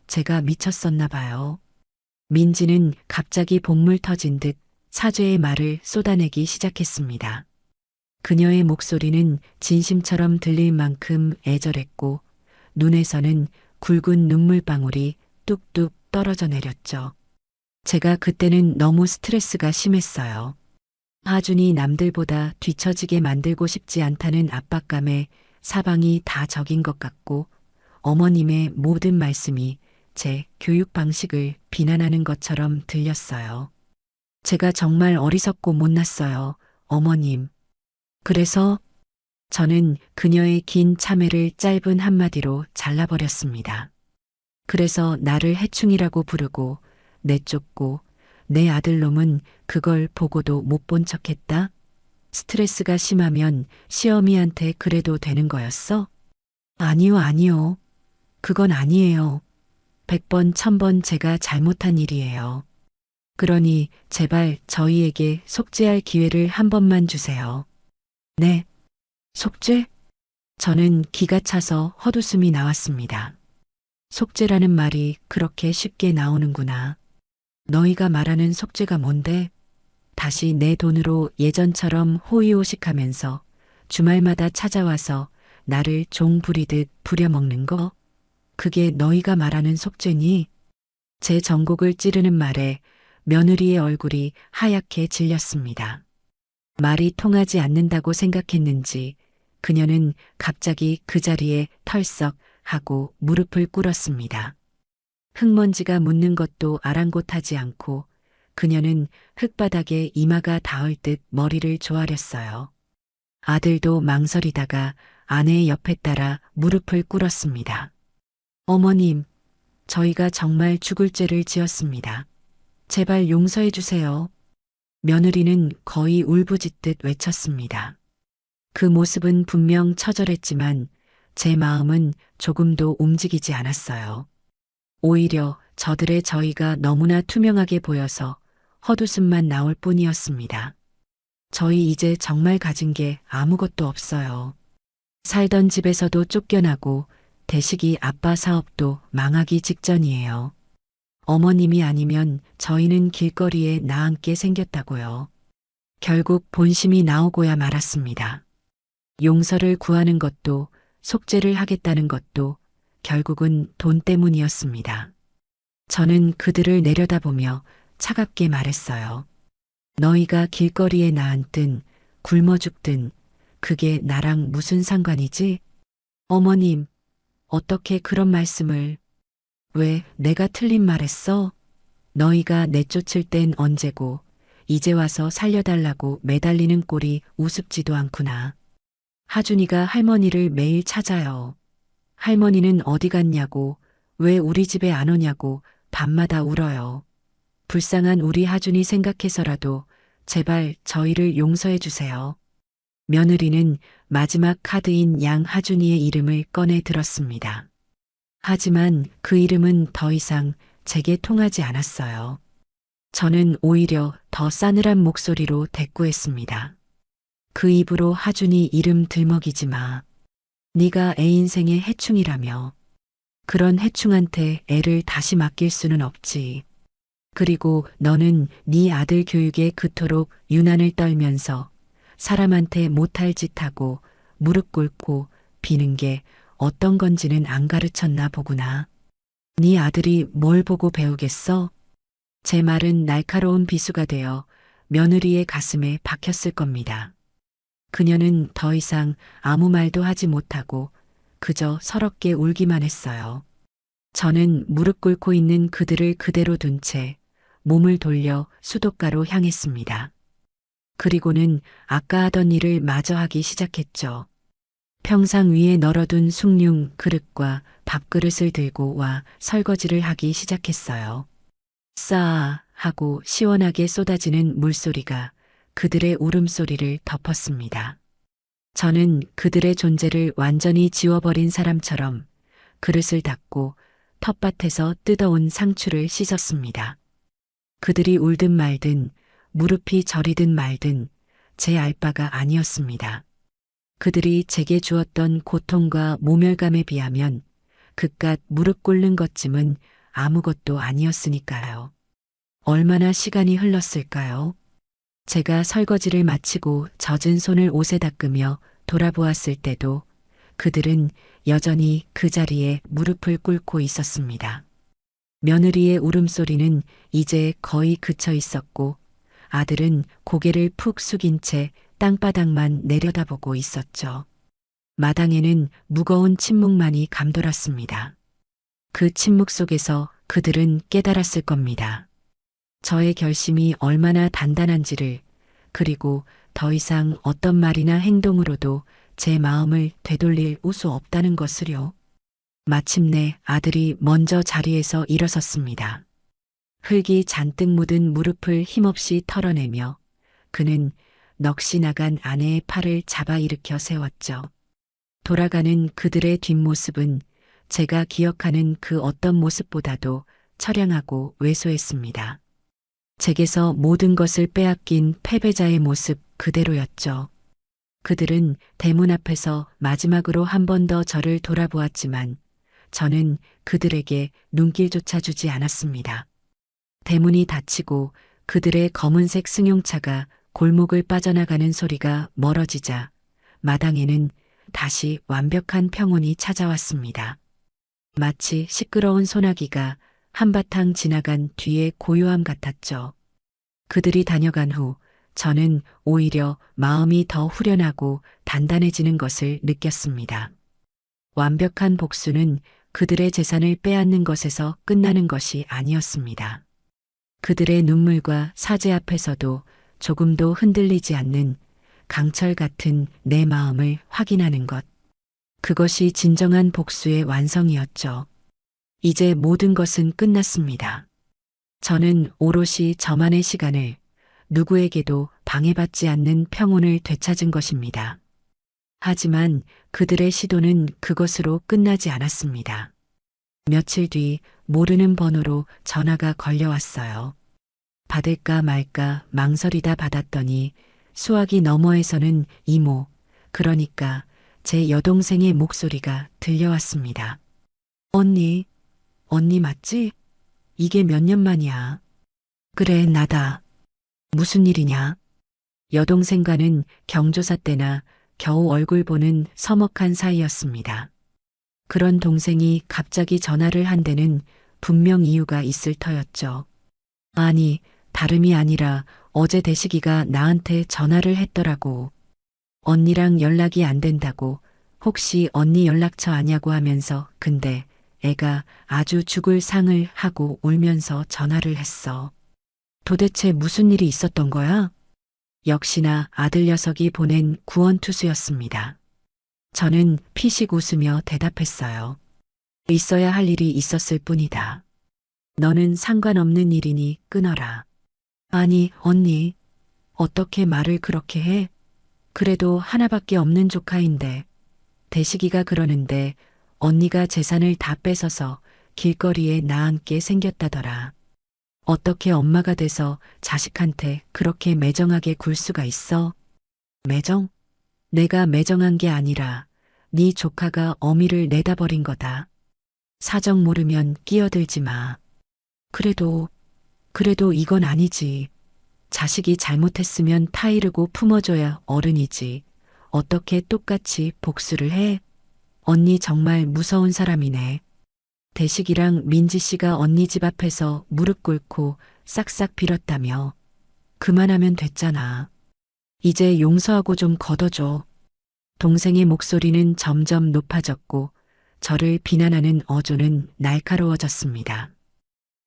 제가 미쳤었나 봐요. 민지는 갑자기 본물 터진 듯 사죄의 말을 쏟아내기 시작했습니다. 그녀의 목소리는 진심처럼 들릴 만큼 애절했고 눈에서는 굵은 눈물방울이 뚝뚝 떨어져 내렸죠. 제가 그때는 너무 스트레스가 심했어요. 하준이 남들보다 뒤처지게 만들고 싶지 않다는 압박감에 사방이 다 적인 것 같고 어머님의 모든 말씀이 제 교육 방식을 비난하는 것처럼 들렸어요. 제가 정말 어리석고 못났어요, 어머님. 그래서 저는 그녀의 긴 참회를 짧은 한마디로 잘라버렸습니다. 그래서 나를 해충이라고 부르고 내쫓고 내 아들놈은 그걸 보고도 못 본 척했다? 스트레스가 심하면 시어미한테 그래도 되는 거였어? 아니요, 아니요. 그건 아니에요. 100번, 1000번 제가 잘못한 일이에요. 그러니 제발 저희에게 속죄할 기회를 한 번만 주세요. 네. 속죄? 저는 기가 차서 헛웃음이 나왔습니다. 속죄라는 말이 그렇게 쉽게 나오는구나. 너희가 말하는 속죄가 뭔데? 다시 내 돈으로 예전처럼 호의호식하면서 주말마다 찾아와서 나를 종 부리듯 부려먹는 거? 그게 너희가 말하는 속죄니? 제 전곡을 찌르는 말에 며느리의 얼굴이 하얗게 질렸습니다. 말이 통하지 않는다고 생각했는지 그녀는 갑자기 그 자리에 털썩 하고 무릎을 꿇었습니다. 흙먼지가 묻는 것도 아랑곳하지 않고 그녀는 흙바닥에 이마가 닿을 듯 머리를 조아렸어요. 아들도 망설이다가 아내의 옆에 따라 무릎을 꿇었습니다. 어머님, 저희가 정말 죽을 죄를 지었습니다. 제발 용서해 주세요. 며느리는 거의 울부짖듯 외쳤습니다. 그 모습은 분명 처절했지만 제 마음은 조금도 움직이지 않았어요. 오히려 저들의 저희가 너무나 투명하게 보여서 헛웃음만 나올 뿐이었습니다. 저희 이제 정말 가진 게 아무것도 없어요. 살던 집에서도 쫓겨나고 대식이 아빠 사업도 망하기 직전이에요. 어머님이 아니면 저희는 길거리에 나앉게 생겼다고요. 결국 본심이 나오고야 말았습니다. 용서를 구하는 것도 속죄를 하겠다는 것도 결국은 돈 때문이었습니다. 저는 그들을 내려다보며 차갑게 말했어요. 너희가 길거리에 나앉든 굶어 죽든 그게 나랑 무슨 상관이지? 어머님, 어떻게 그런 말씀을... 왜 내가 틀린 말했어? 너희가 내쫓을 땐 언제고 이제 와서 살려달라고 매달리는 꼴이 우습지도 않구나. 하준이가 할머니를 매일 찾아요. 할머니는 어디 갔냐고, 왜 우리 집에 안 오냐고 밤마다 울어요. 불쌍한 우리 하준이 생각해서라도 제발 저희를 용서해 주세요. 며느리는 마지막 카드인 양하준이의 이름을 꺼내 들었습니다. 하지만 그 이름은 더 이상 제게 통하지 않았어요. 저는 오히려 더 싸늘한 목소리로 대꾸했습니다. 그 입으로 하준이 이름 들먹이지 마. 네가 애 인생의 해충이라며. 그런 해충한테 애를 다시 맡길 수는 없지. 그리고 너는 네 아들 교육에 그토록 유난을 떨면서 사람한테 못할 짓하고 무릎 꿇고 비는 게 어떤 건지는 안 가르쳤나 보구나. 네 아들이 뭘 보고 배우겠어? 제 말은 날카로운 비수가 되어 며느리의 가슴에 박혔을 겁니다. 그녀는 더 이상 아무 말도 하지 못하고 그저 서럽게 울기만 했어요. 저는 무릎 꿇고 있는 그들을 그대로 둔 채 몸을 돌려 수도가로 향했습니다. 그리고는 아까 하던 일을 마저 하기 시작했죠. 평상 위에 널어둔 숭늉 그릇과 밥그릇을 들고 와 설거지를 하기 시작했어요. 싸 하고 시원하게 쏟아지는 물소리가 그들의 울음소리를 덮었습니다. 저는 그들의 존재를 완전히 지워버린 사람처럼 그릇을 닫고 텃밭에서 뜯어온 상추를 씻었습니다. 그들이 울든 말든 무릎이 저리든 말든 제 알 바가 아니었습니다. 그들이 제게 주었던 고통과 모멸감에 비하면 그깟 무릎 꿇는 것쯤은 아무것도 아니었으니까요. 얼마나 시간이 흘렀을까요? 제가 설거지를 마치고 젖은 손을 옷에 닦으며 돌아보았을 때도 그들은 여전히 그 자리에 무릎을 꿇고 있었습니다. 며느리의 울음소리는 이제 거의 그쳐 있었고 아들은 고개를 푹 숙인 채 땅바닥만 내려다보고 있었죠. 마당에는 무거운 침묵만이 감돌았습니다. 그 침묵 속에서 그들은 깨달았을 겁니다. 저의 결심이 얼마나 단단한지를, 그리고 더 이상 어떤 말이나 행동으로도 제 마음을 되돌릴 우수 없다는 것을요. 마침내 아들이 먼저 자리에서 일어섰습니다. 흙이 잔뜩 묻은 무릎을 힘없이 털어내며 그는 넋이 나간 아내의 팔을 잡아 일으켜 세웠죠. 돌아가는 그들의 뒷모습은 제가 기억하는 그 어떤 모습보다도 처량하고 왜소했습니다. 제게서 모든 것을 빼앗긴 패배자의 모습 그대로였죠. 그들은 대문 앞에서 마지막으로 한 번 더 저를 돌아보았지만 저는 그들에게 눈길조차 주지 않았습니다. 대문이 닫히고 그들의 검은색 승용차가 골목을 빠져나가는 소리가 멀어지자 마당에는 다시 완벽한 평온이 찾아왔습니다. 마치 시끄러운 소나기가 한바탕 지나간 뒤의 고요함 같았죠. 그들이 다녀간 후 저는 오히려 마음이 더 후련하고 단단해지는 것을 느꼈습니다. 완벽한 복수는 그들의 재산을 빼앗는 것에서 끝나는 것이 아니었습니다. 그들의 눈물과 사죄 앞에서도 조금도 흔들리지 않는 강철 같은 내 마음을 확인하는 것. 그것이 진정한 복수의 완성이었죠. 이제 모든 것은 끝났습니다. 저는 오롯이 저만의 시간을, 누구에게도 방해받지 않는 평온을 되찾은 것입니다. 하지만 그들의 시도는 그것으로 끝나지 않았습니다. 며칠 뒤 모르는 번호로 전화가 걸려왔어요. 받을까 말까 망설이다 받았더니 수화기 너머에서는 이모, 그러니까 제 여동생의 목소리가 들려왔습니다. 언니 맞지? 이게 몇 년 만이야. 그래, 나다. 무슨 일이냐? 여동생과는 경조사 때나 겨우 얼굴 보는 서먹한 사이였습니다. 그런 동생이 갑자기 전화를 한 데는 분명 이유가 있을 터였죠. 아니, 다름이 아니라 어제 대식이가 나한테 전화를 했더라고. 언니랑 연락이 안 된다고, 혹시 언니 연락처 아냐고 하면서. 근데 애가 아주 죽을 상을 하고 울면서 전화를 했어. 도대체 무슨 일이 있었던 거야? 역시나 아들 녀석이 보낸 구원투수였습니다. 저는 피식 웃으며 대답했어요. 있어야 할 일이 있었을 뿐이다. 너는 상관없는 일이니 끊어라. 아니, 언니, 어떻게 말을 그렇게 해? 그래도 하나밖에 없는 조카인데. 대식이가 그러는데 언니가 재산을 다 뺏어서 길거리에 나앉게 생겼다더라. 어떻게 엄마가 돼서 자식한테 그렇게 매정하게 굴 수가 있어? 매정? 내가 매정한 게 아니라 네 조카가 어미를 내다버린 거다. 사정 모르면 끼어들지 마. 그래도 이건 아니지. 자식이 잘못했으면 타이르고 품어줘야 어른이지. 어떻게 똑같이 복수를 해? 언니 정말 무서운 사람이네. 대식이랑 민지 씨가 언니 집 앞에서 무릎 꿇고 싹싹 빌었다며. 그만하면 됐잖아. 이제 용서하고 좀 걷어줘. 동생의 목소리는 점점 높아졌고 저를 비난하는 어조는 날카로워졌습니다.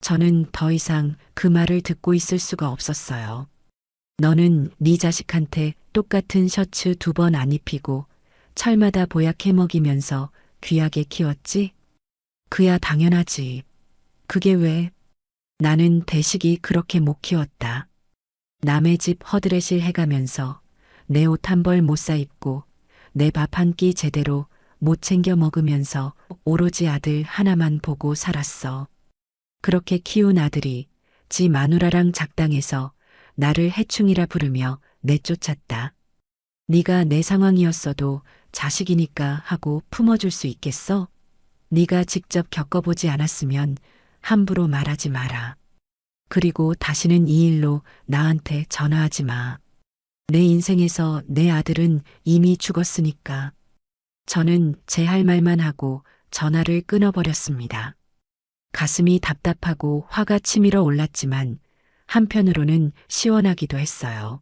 저는 더 이상 그 말을 듣고 있을 수가 없었어요. 너는 네 자식한테 똑같은 셔츠 2번 안 입히고 철마다 보약 해먹이면서 귀하게 키웠지? 그야 당연하지. 그게 왜? 나는 대식이 그렇게 못 키웠다. 남의 집 허드렛일 해가면서 내 옷 한 벌 못 사입고 내 밥 한 끼 제대로 못 챙겨 먹으면서 오로지 아들 하나만 보고 살았어. 그렇게 키운 아들이 지 마누라랑 작당해서 나를 해충이라 부르며 내쫓았다. 네가 내 상황이었어도 자식이니까 하고 품어줄 수 있겠어? 네가 직접 겪어보지 않았으면 함부로 말하지 마라. 그리고 다시는 이 일로 나한테 전화하지 마. 내 인생에서 내 아들은 이미 죽었으니까. 저는 제 할 말만 하고 전화를 끊어버렸습니다. 가슴이 답답하고 화가 치밀어 올랐지만 한편으로는 시원하기도 했어요.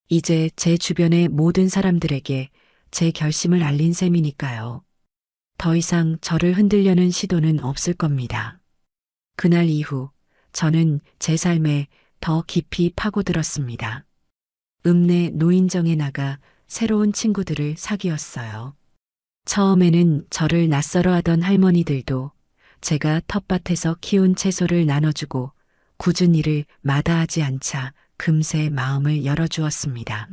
이제 제 주변의 모든 사람들에게 제 결심을 알린 셈이니까요. 더 이상 저를 흔들려는 시도는 없을 겁니다. 그날 이후 저는 제 삶에 더 깊이 파고들었습니다. 읍내 노인정에 나가 새로운 친구들을 사귀었어요. 처음에는 저를 낯설어 하던 할머니들도 제가 텃밭에서 키운 채소를 나눠주고 굳은 일을 마다하지 않자 금세 마음을 열어주었습니다.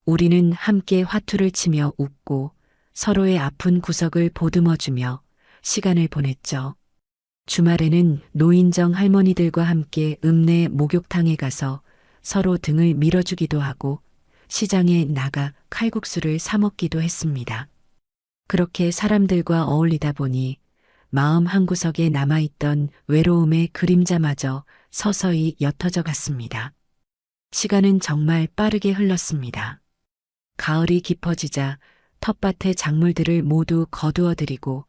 우리는 함께 화투를 치며 웃고 서로의 아픈 구석을 보듬어주며 시간을 보냈죠. 주말에는 노인정 할머니들과 함께 읍내 목욕탕에 가서 서로 등을 밀어주기도 하고 시장에 나가 칼국수를 사 먹기도 했습니다. 그렇게 사람들과 어울리다 보니 마음 한구석에 남아있던 외로움의 그림자마저 서서히 옅어져 갔습니다. 시간은 정말 빠르게 흘렀습니다. 가을이 깊어지자 텃밭의 작물들을 모두 거두어들이고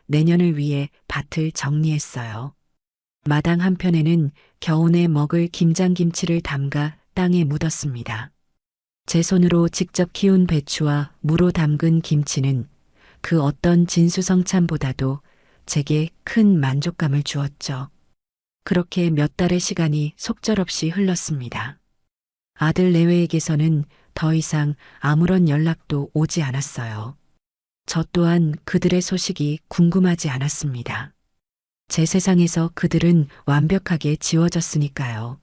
내년을 위해 밭을 정리했어요. 마당 한편에는 겨우내 먹을 김장김치를 담가 땅에 묻었습니다. 제 손으로 직접 키운 배추와 무로 담근 김치는 그 어떤 진수성찬보다도 제게 큰 만족감을 주었죠. 그렇게 몇 달의 시간이 속절없이 흘렀습니다. 아들 내외에게서는 더 이상 아무런 연락도 오지 않았어요. 저 또한 그들의 소식이 궁금하지 않았습니다. 제 세상에서 그들은 완벽하게 지워졌으니까요.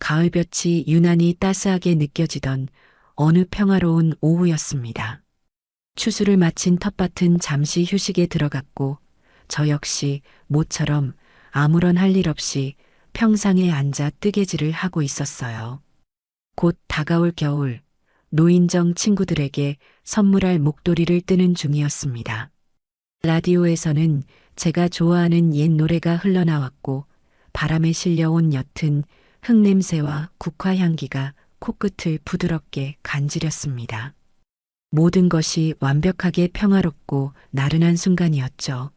가을볕이 유난히 따스하게 느껴지던 어느 평화로운 오후였습니다. 추수를 마친 텃밭은 잠시 휴식에 들어갔고 저 역시 모처럼 아무런 할 일 없이 평상에 앉아 뜨개질을 하고 있었어요. 곧 다가올 겨울, 노인정 친구들에게 선물할 목도리를 뜨는 중이었습니다. 라디오에서는 제가 좋아하는 옛 노래가 흘러나왔고 바람에 실려온 옅은 흙냄새와 국화향기가 코끝을 부드럽게 간지렸습니다. 모든 것이 완벽하게 평화롭고 나른한 순간이었죠.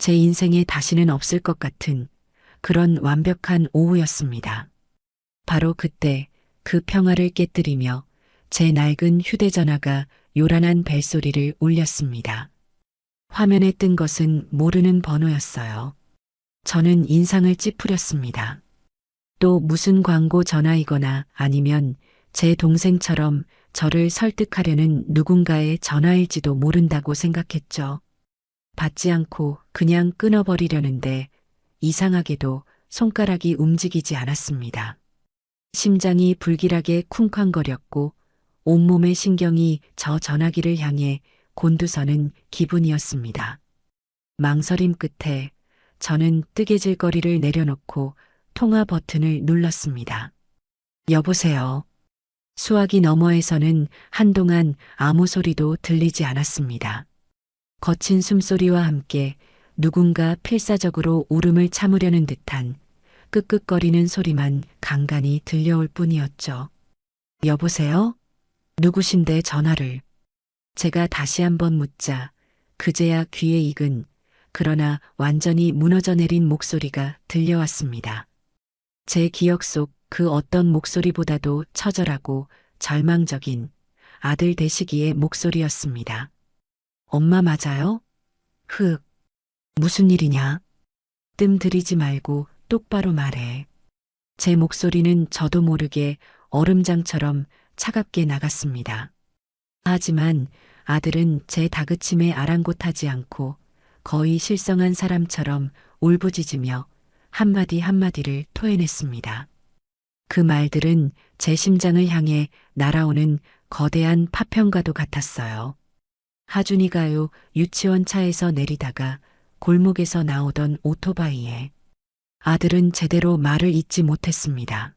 제 인생에 다시는 없을 것 같은 그런 완벽한 오후였습니다. 바로 그때 그 평화를 깨뜨리며 제 낡은 휴대전화가 요란한 벨소리를 울렸습니다. 화면에 뜬 것은 모르는 번호였어요. 저는 인상을 찌푸렸습니다. 또 무슨 광고 전화이거나 아니면 제 동생처럼 저를 설득하려는 누군가의 전화일지도 모른다고 생각했죠. 받지 않고 그냥 끊어버리려는데 이상하게도 손가락이 움직이지 않았습니다. 심장이 불길하게 쿵쾅거렸고 온몸의 신경이 저 전화기를 향해 곤두서는 기분이었습니다. 망설임 끝에 저는 뜨개질거리를 내려놓고 통화 버튼을 눌렀습니다. 여보세요. 수화기 너머에서는 한동안 아무 소리도 들리지 않았습니다. 거친 숨소리와 함께 누군가 필사적으로 울음을 참으려는 듯한 끄끄거리는 소리만 간간히 들려올 뿐이었죠. 여보세요? 누구신데 전화를? 제가 다시 한번 묻자 그제야 귀에 익은 그러나 완전히 무너져 내린 목소리가 들려왔습니다. 제 기억 속 그 어떤 목소리보다도 처절하고 절망적인 아들 되시기의 목소리였습니다. 엄마 맞아요? 흑. 무슨 일이냐? 뜸 들이지 말고 똑바로 말해. 제 목소리는 저도 모르게 얼음장처럼 차갑게 나갔습니다. 하지만 아들은 제 다그침에 아랑곳하지 않고 거의 실성한 사람처럼 울부짖으며 한마디 한마디를 토해냈습니다. 그 말들은 제 심장을 향해 날아오는 거대한 파편과도 같았어요. 하준이가요, 유치원 차에서 내리다가 골목에서 나오던 오토바이에. 아들은 제대로 말을 잇지 못했습니다.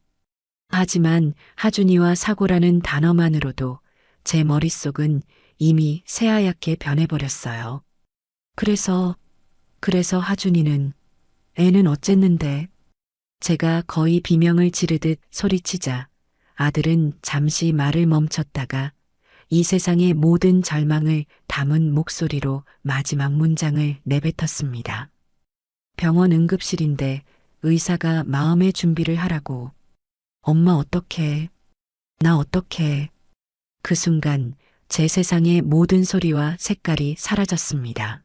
하지만 하준이와 사고라는 단어만으로도 제 머릿속은 이미 새하얗게 변해버렸어요. 그래서 하준이는 애는 어쨌는데 제가 거의 비명을 지르듯 소리치자 아들은 잠시 말을 멈췄다가 이 세상의 모든 절망을 담은 목소리로 마지막 문장을 내뱉었습니다. 병원 응급실인데 의사가 마음의 준비를 하라고. 엄마 어떡해? 나 어떡해? 그 순간 제 세상의 모든 소리와 색깔이 사라졌습니다.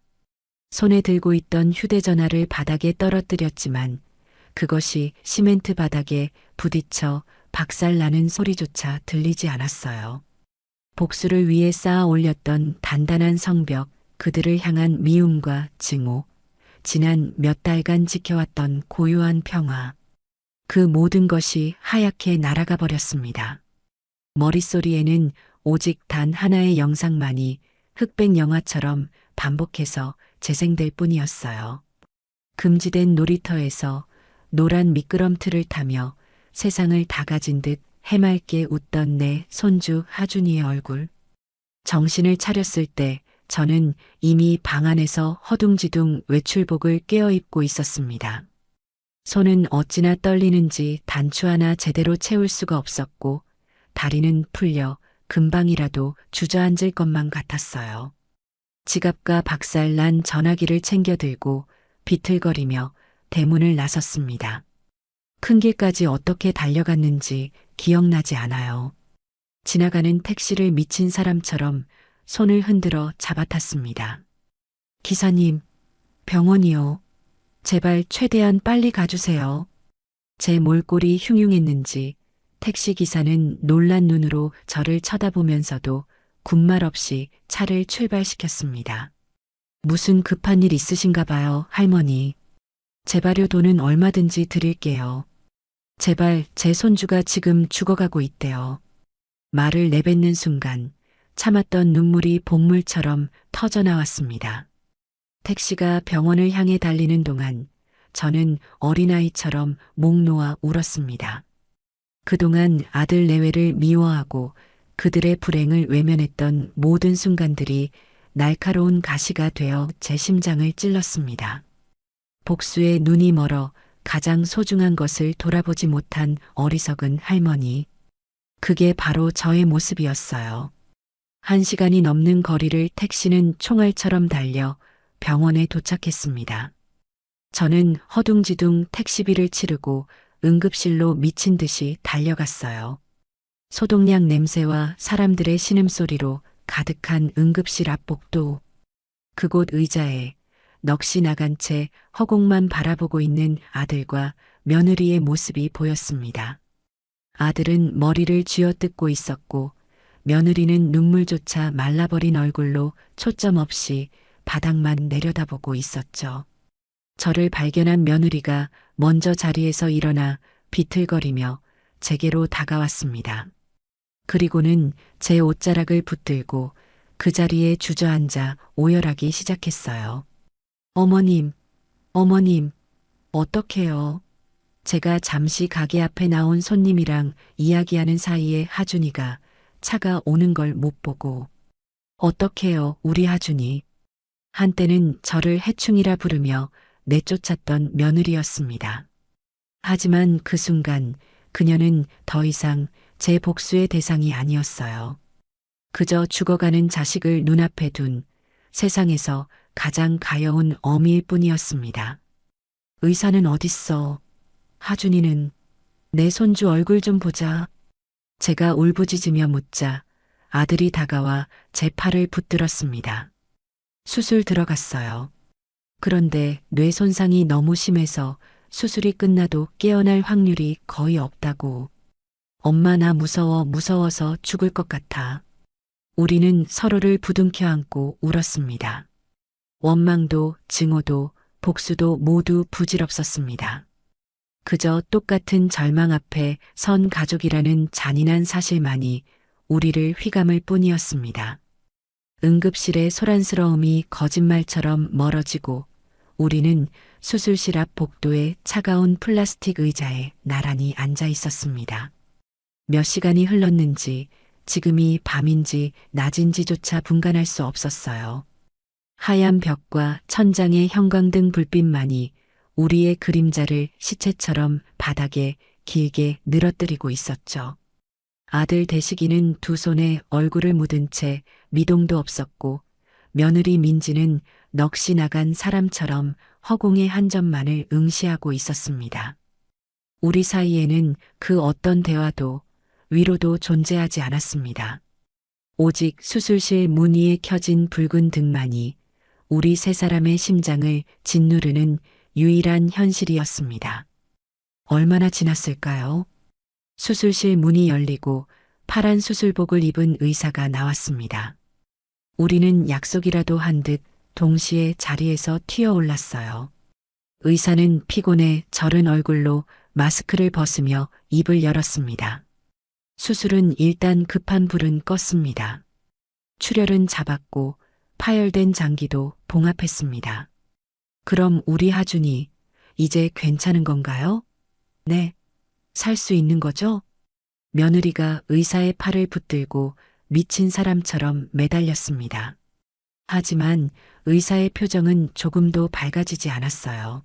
손에 들고 있던 휴대전화를 바닥에 떨어뜨렸지만 그것이 시멘트 바닥에 부딪혀 박살나는 소리조차 들리지 않았어요. 복수를 위해 쌓아 올렸던 단단한 성벽, 그들을 향한 미움과 증오, 지난 몇 달간 지켜왔던 고요한 평화, 그 모든 것이 하얗게 날아가 버렸습니다. 머릿소리에는 오직 단 하나의 영상만이 흑백 영화처럼 반복해서 재생될 뿐이었어요. 금지된 놀이터에서 노란 미끄럼틀을 타며 세상을 다 가진 듯 해맑게 웃던 내 손주 하준이의 얼굴. 정신을 차렸을 때 저는 이미 방 안에서 허둥지둥 외출복을 꿰어입고 있었습니다. 손은 어찌나 떨리는지 단추 하나 제대로 채울 수가 없었고 다리는 풀려 금방이라도 주저앉을 것만 같았어요. 지갑과 박살난 전화기를 챙겨 들고 비틀거리며 대문을 나섰습니다. 큰 길까지 어떻게 달려갔는지 기억나지 않아요. 지나가는 택시를 미친 사람처럼 손을 흔들어 잡아탔습니다. 기사님, 병원이요. 제발 최대한 빨리 가주세요. 제 몰골이 흉흉했는지 택시기사는 놀란 눈으로 저를 쳐다보면서도 군말 없이 차를 출발시켰습니다. 무슨 급한 일 있으신가 봐요, 할머니. 재발료 돈은 얼마든지 드릴게요. 제발 제 손주가 지금 죽어가고 있대요. 말을 내뱉는 순간 참았던 눈물이 복물처럼 터져나왔습니다. 택시가 병원을 향해 달리는 동안 저는 어린아이처럼 목 놓아 울었습니다. 그동안 아들 내외를 미워하고 그들의 불행을 외면했던 모든 순간들이 날카로운 가시가 되어 제 심장을 찔렀습니다. 복수에 눈이 멀어 가장 소중한 것을 돌아보지 못한 어리석은 할머니. 그게 바로 저의 모습이었어요. 1시간이 넘는 거리를 택시는 총알처럼 달려 병원에 도착했습니다. 저는 허둥지둥 택시비를 치르고 응급실로 미친 듯이 달려갔어요. 소독약 냄새와 사람들의 신음소리로 가득한 응급실 앞 복도. 그곳 의자에 넋이 나간 채 허공만 바라보고 있는 아들과 며느리의 모습이 보였습니다. 아들은 머리를 쥐어뜯고 있었고 며느리는 눈물조차 말라버린 얼굴로 초점 없이 바닥만 내려다보고 있었죠. 저를 발견한 며느리가 먼저 자리에서 일어나 비틀거리며 제게로 다가왔습니다. 그리고는 제 옷자락을 붙들고 그 자리에 주저앉아 오열하기 시작했어요. 어머님, 어머님, 어떡해요? 제가 잠시 가게 앞에 나온 손님이랑 이야기하는 사이에 하준이가 차가 오는 걸 못 보고 어떡해요, 우리 하준이. 한때는 저를 해충이라 부르며 내쫓았던 며느리였습니다. 하지만 그 순간 그녀는 더 이상 제 복수의 대상이 아니었어요. 그저 죽어가는 자식을 눈앞에 둔 세상에서 가장 가여운 어미일 뿐이었습니다. 의사는 어딨어? 하준이는 내 손주 얼굴 좀 보자. 제가 울부짖으며 묻자 아들이 다가와 제 팔을 붙들었습니다. 수술 들어갔어요. 그런데 뇌 손상이 너무 심해서 수술이 끝나도 깨어날 확률이 거의 없다고. 엄마 나 무서워서 죽을 것 같아. 우리는 서로를 부둥켜 안고 울었습니다. 원망도 증오도 복수도 모두 부질없었습니다. 그저 똑같은 절망 앞에 선 가족이라는 잔인한 사실만이 우리를 휘감을 뿐이었습니다. 응급실의 소란스러움이 거짓말처럼 멀어지고 우리는 수술실 앞 복도에 차가운 플라스틱 의자에 나란히 앉아 있었습니다. 몇 시간이 흘렀는지 지금이 밤인지 낮인지조차 분간할 수 없었어요. 하얀 벽과 천장의 형광등 불빛만이 우리의 그림자를 시체처럼 바닥에 길게 늘어뜨리고 있었죠. 아들 대식이는 두 손에 얼굴을 묻은 채 미동도 없었고 며느리 민지는 넋이 나간 사람처럼 허공의 한 점만을 응시하고 있었습니다. 우리 사이에는 그 어떤 대화도 위로도 존재하지 않았습니다. 오직 수술실 문 위에 켜진 붉은 등만이 우리 세 사람의 심장을 짓누르는 유일한 현실이었습니다. 얼마나 지났을까요? 수술실 문이 열리고 파란 수술복을 입은 의사가 나왔습니다. 우리는 약속이라도 한 듯 동시에 자리에서 튀어올랐어요. 의사는 피곤해 절은 얼굴로 마스크를 벗으며 입을 열었습니다. 수술은 일단 급한 불은 껐습니다. 출혈은 잡았고 파열된 장기도 봉합했습니다. 그럼 우리 하준이 이제 괜찮은 건가요? 네. 살 수 있는 거죠? 며느리가 의사의 팔을 붙들고 미친 사람처럼 매달렸습니다. 하지만 의사의 표정은 조금도 밝아지지 않았어요.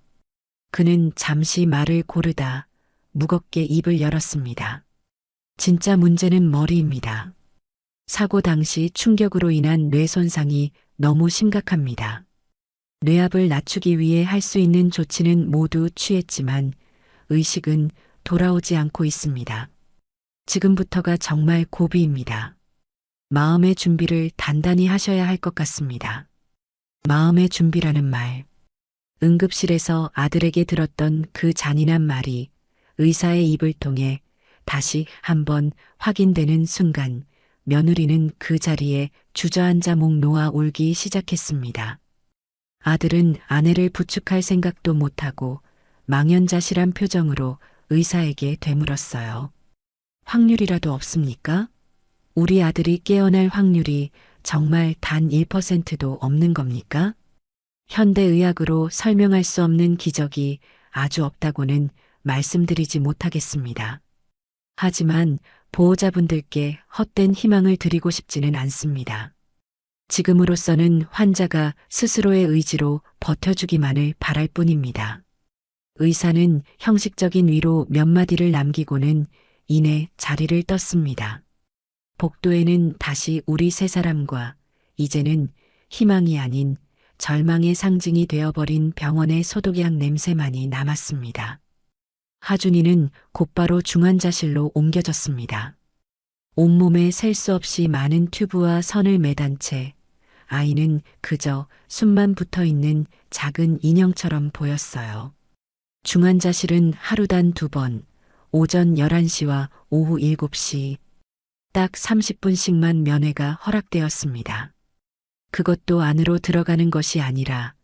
그는 잠시 말을 고르다 무겁게 입을 열었습니다. 진짜 문제는 머리입니다. 사고 당시 충격으로 인한 뇌 손상이 너무 심각합니다. 뇌압을 낮추기 위해 할 수 있는 조치는 모두 취했지만 의식은 돌아오지 않고 있습니다. 지금부터가 정말 고비입니다. 마음의 준비를 단단히 하셔야 할 것 같습니다. 마음의 준비라는 말. 응급실에서 아들에게 들었던 그 잔인한 말이 의사의 입을 통해 다시 한번 확인되는 순간 며느리는 그 자리에 주저앉아 목 놓아 울기 시작했습니다. 아들은 아내를 부축할 생각도 못하고 망연자실한 표정으로 의사에게 되물었어요. 확률이라도 없습니까? 우리 아들이 깨어날 확률이 정말 단 1%도 없는 겁니까? 현대의학으로 설명할 수 없는 기적이 아주 없다고는 말씀드리지 못하겠습니다. 하지만 보호자분들께 헛된 희망을 드리고 싶지는 않습니다. 지금으로서는 환자가 스스로의 의지로 버텨주기만을 바랄 뿐입니다. 의사는 형식적인 위로 몇 마디를 남기고는 이내 자리를 떴습니다. 복도에는 다시 우리 세 사람과 이제는 희망이 아닌 절망의 상징이 되어버린 병원의 소독약 냄새만이 남았습니다. 하준이는 곧바로 중환자실로 옮겨졌습니다. 온몸에 셀 수 없이 많은 튜브와 선을 매단 채 아이는 그저 숨만 붙어 있는 작은 인형처럼 보였어요. 중환자실은 하루단 2번, 오전 11시와 오후 7시, 딱 30분씩만 면회가 허락되었습니다. 그것도 안으로 들어가는 것이 아니라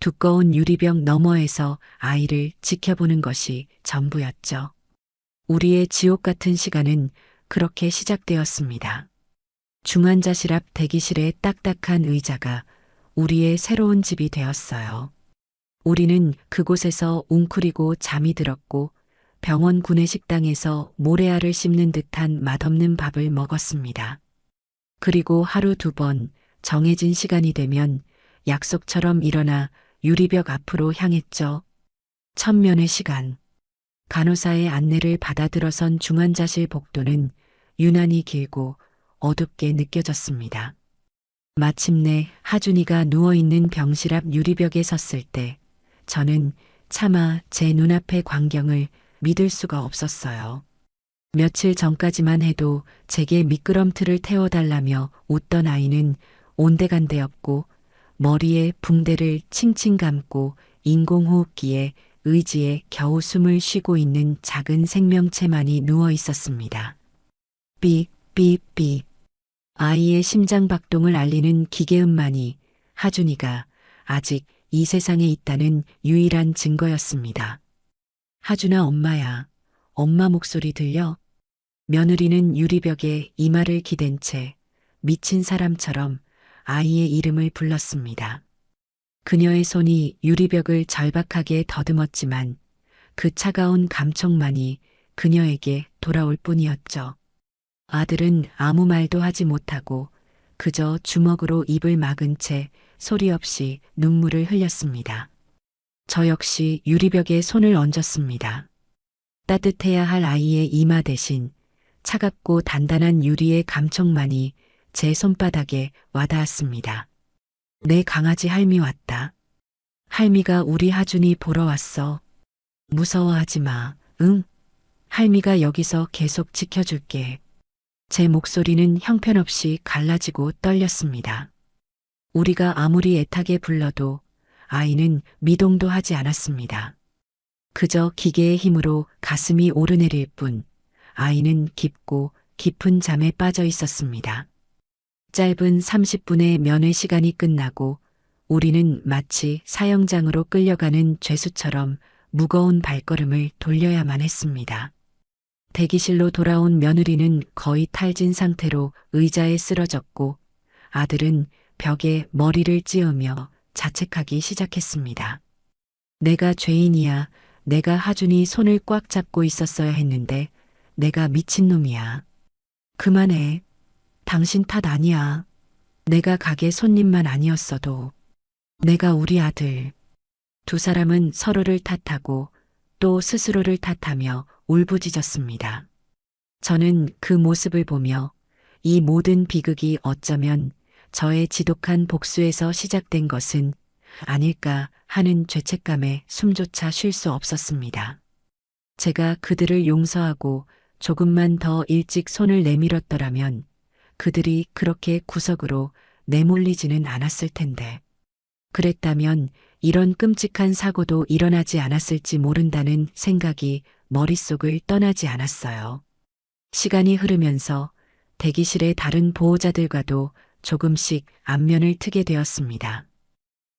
두꺼운 유리벽 너머에서 아이를 지켜보는 것이 전부였죠. 우리의 지옥 같은 시간은 그렇게 시작되었습니다. 중환자실 앞 대기실의 딱딱한 의자가 우리의 새로운 집이 되었어요. 우리는 그곳에서 웅크리고 잠이 들었고 병원 구내식당에서 모래알을 씹는 듯한 맛없는 밥을 먹었습니다. 그리고 하루 2번 정해진 시간이 되면 약속처럼 일어나 유리벽 앞으로 향했죠. 천면의 시간. 간호사의 안내를 받아 들어선 중환자실 복도는 유난히 길고 어둡게 느껴졌습니다. 마침내 하준이가 누워있는 병실 앞 유리벽에 섰을 때 저는 차마 제 눈앞의 광경을 믿을 수가 없었어요. 며칠 전까지만 해도 제게 미끄럼틀을 태워달라며 웃던 아이는 온데간데 없고 머리에 붕대를 칭칭 감고 인공호흡기에 의지에 겨우 숨을 쉬고 있는 작은 생명체만이 누워 있었습니다. 삑, 삑, 삑. 아이의 심장 박동을 알리는 기계음만이 하준이가 아직 이 세상에 있다는 유일한 증거였습니다. 하준아 엄마야. 엄마 목소리 들려? 며느리는 유리벽에 이마를 기댄 채 미친 사람처럼 아이의 이름을 불렀습니다. 그녀의 손이 유리벽을 절박하게 더듬었지만 그 차가운 감촉만이 그녀에게 돌아올 뿐이었죠. 아들은 아무 말도 하지 못하고 그저 주먹으로 입을 막은 채 소리 없이 눈물을 흘렸습니다. 저 역시 유리벽에 손을 얹었습니다. 따뜻해야 할 아이의 이마 대신 차갑고 단단한 유리의 감촉만이 제 손바닥에 와닿았습니다. 내 강아지 할미 왔다. 할미가 우리 하준이 보러 왔어. 무서워하지 마. 응? 할미가 여기서 계속 지켜줄게. 제 목소리는 형편없이 갈라지고 떨렸습니다. 우리가 아무리 애타게 불러도 아이는 미동도 하지 않았습니다. 그저 기계의 힘으로 가슴이 오르내릴 뿐 아이는 깊고 깊은 잠에 빠져 있었습니다. 짧은 30분의 면회 시간이 끝나고 우리는 마치 사형장으로 끌려가는 죄수처럼 무거운 발걸음을 돌려야만 했습니다. 대기실로 돌아온 며느리는 거의 탈진 상태로 의자에 쓰러졌고 아들은 벽에 머리를 찧으며 자책하기 시작했습니다. 내가 죄인이야. 내가 하준이 손을 꽉 잡고 있었어야 했는데 내가 미친놈이야. 그만해. 당신 탓 아니야. 내가 가게 손님만 아니었어도. 내가 우리 아들. 두 사람은 서로를 탓하고 또 스스로를 탓하며 울부짖었습니다. 저는 그 모습을 보며 이 모든 비극이 어쩌면 저의 지독한 복수에서 시작된 것은 아닐까 하는 죄책감에 숨조차 쉴 수 없었습니다. 제가 그들을 용서하고 조금만 더 일찍 손을 내밀었더라면 그들이 그렇게 구석으로 내몰리지는 않았을 텐데. 그랬다면 이런 끔찍한 사고도 일어나지 않았을지 모른다는 생각이 머릿속을 떠나지 않았어요. 시간이 흐르면서 대기실의 다른 보호자들과도 조금씩 안면을 트게 되었습니다.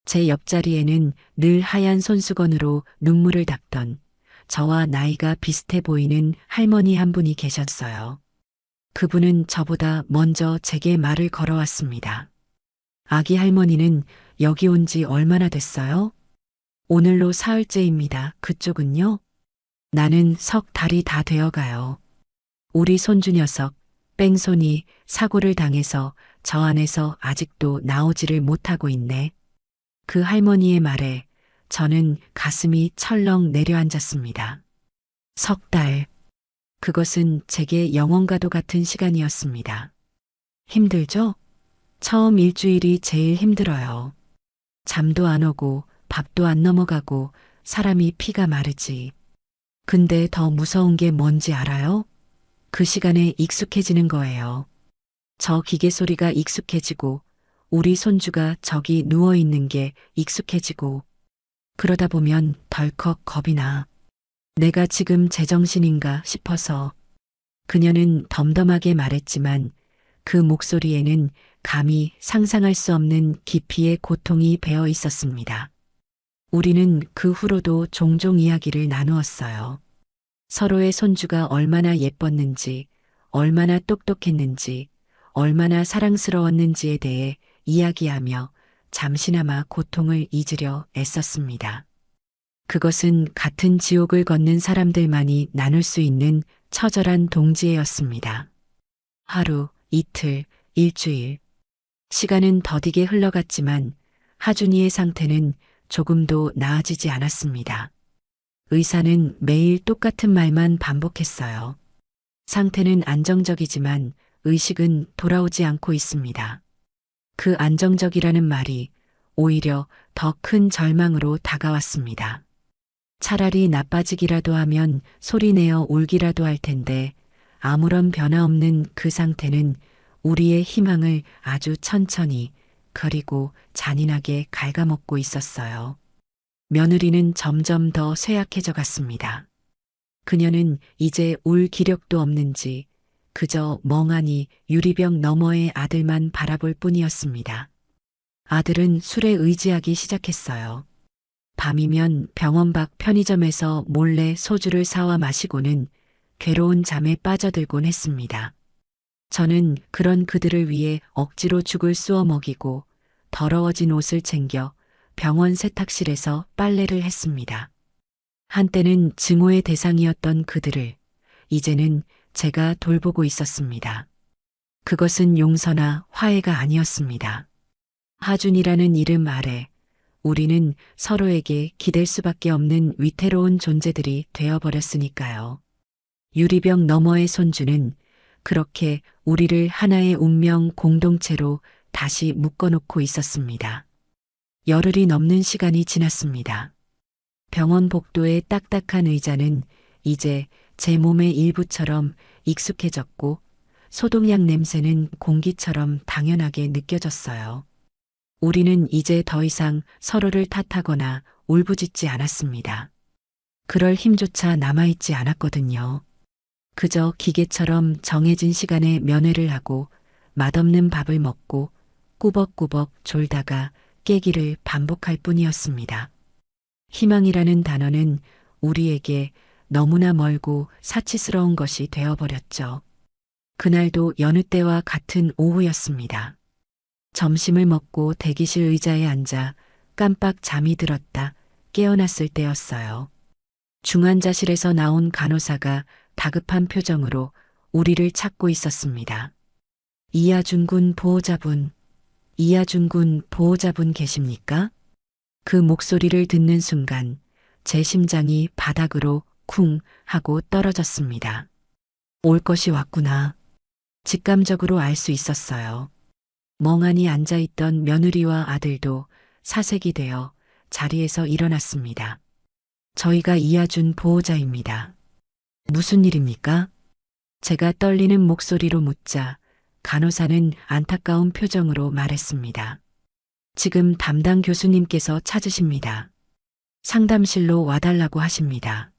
제 옆자리에는 늘 하얀 손수건으로 눈물을 닦던 저와 나이가 비슷해 보이는 할머니 한 분이 계셨어요. 그분은 저보다 먼저 제게 말을 걸어왔습니다. 아기 할머니는 여기 온 지 얼마나 됐어요? 오늘로 사흘째입니다. 그쪽은요? 나는 석 달이 다 되어가요. 우리 손주 녀석, 뺑손이 사고를 당해서 저 안에서 아직도 나오지를 못하고 있네. 그 할머니의 말에 저는 가슴이 철렁 내려앉았습니다. 석 달. 그것은 제게 영원과도 같은 시간이었습니다. 힘들죠? 처음 일주일이 제일 힘들어요. 잠도 안 오고 밥도 안 넘어가고 사람이 피가 마르지. 근데 더 무서운 게 뭔지 알아요? 그 시간에 익숙해지는 거예요. 저 기계 소리가 익숙해지고 우리 손주가 저기 누워 있는 게 익숙해지고 그러다 보면 덜컥 겁이 나. 내가 지금 제정신인가 싶어서. 그녀는 덤덤하게 말했지만 그 목소리에는 감히 상상할 수 없는 깊이의 고통이 배어 있었습니다. 우리는 그 후로도 종종 이야기를 나누었어요. 서로의 손주가 얼마나 예뻤는지, 얼마나 똑똑했는지, 얼마나 사랑스러웠는지에 대해 이야기하며 잠시나마 고통을 잊으려 애썼습니다. 그것은 같은 지옥을 걷는 사람들만이 나눌 수 있는 처절한 동지애였습니다. 하루, 이틀, 일주일. 시간은 더디게 흘러갔지만 하준이의 상태는 조금도 나아지지 않았습니다. 의사는 매일 똑같은 말만 반복했어요. 상태는 안정적이지만 의식은 돌아오지 않고 있습니다. 그 안정적이라는 말이 오히려 더 큰 절망으로 다가왔습니다. 차라리 나빠지기라도 하면 소리내어 울기라도 할 텐데 아무런 변화 없는 그 상태는 우리의 희망을 아주 천천히 그리고 잔인하게 갉아먹고 있었어요. 며느리는 점점 더 쇠약해져 갔습니다. 그녀는 이제 울 기력도 없는지 그저 멍하니 유리병 너머의 아들만 바라볼 뿐이었습니다. 아들은 술에 의지하기 시작했어요. 밤이면 병원 밖 편의점에서 몰래 소주를 사와 마시고는 괴로운 잠에 빠져들곤 했습니다. 저는 그런 그들을 위해 억지로 죽을 쑤어 먹이고 더러워진 옷을 챙겨 병원 세탁실에서 빨래를 했습니다. 한때는 증오의 대상이었던 그들을 이제는 제가 돌보고 있었습니다. 그것은 용서나 화해가 아니었습니다. 하준이라는 이름 아래 우리는 서로에게 기댈 수밖에 없는 위태로운 존재들이 되어버렸으니까요. 유리병 너머의 손주는 그렇게 우리를 하나의 운명 공동체로 다시 묶어놓고 있었습니다. 열흘이 넘는 시간이 지났습니다. 병원 복도의 딱딱한 의자는 이제 제 몸의 일부처럼 익숙해졌고 소독약 냄새는 공기처럼 당연하게 느껴졌어요. 우리는 이제 더 이상 서로를 탓하거나 울부짖지 않았습니다. 그럴 힘조차 남아있지 않았거든요. 그저 기계처럼 정해진 시간에 면회를 하고 맛없는 밥을 먹고 꾸벅꾸벅 졸다가 깨기를 반복할 뿐이었습니다. 희망이라는 단어는 우리에게 너무나 멀고 사치스러운 것이 되어버렸죠. 그날도 여느 때와 같은 오후였습니다. 점심을 먹고 대기실 의자에 앉아 깜빡 잠이 들었다 깨어났을 때였어요. 중환자실에서 나온 간호사가 다급한 표정으로 우리를 찾고 있었습니다. 이하준 군 보호자분, 이하준 군 보호자분 계십니까? 그 목소리를 듣는 순간 제 심장이 바닥으로 쿵 하고 떨어졌습니다. 올 것이 왔구나. 직감적으로 알 수 있었어요. 멍하니 앉아있던 며느리와 아들도 사색이 되어 자리에서 일어났습니다. 저희가 이하준 보호자입니다. 무슨 일입니까? 제가 떨리는 목소리로 묻자 간호사는 안타까운 표정으로 말했습니다. 지금 담당 교수님께서 찾으십니다. 상담실로 와달라고 하십니다.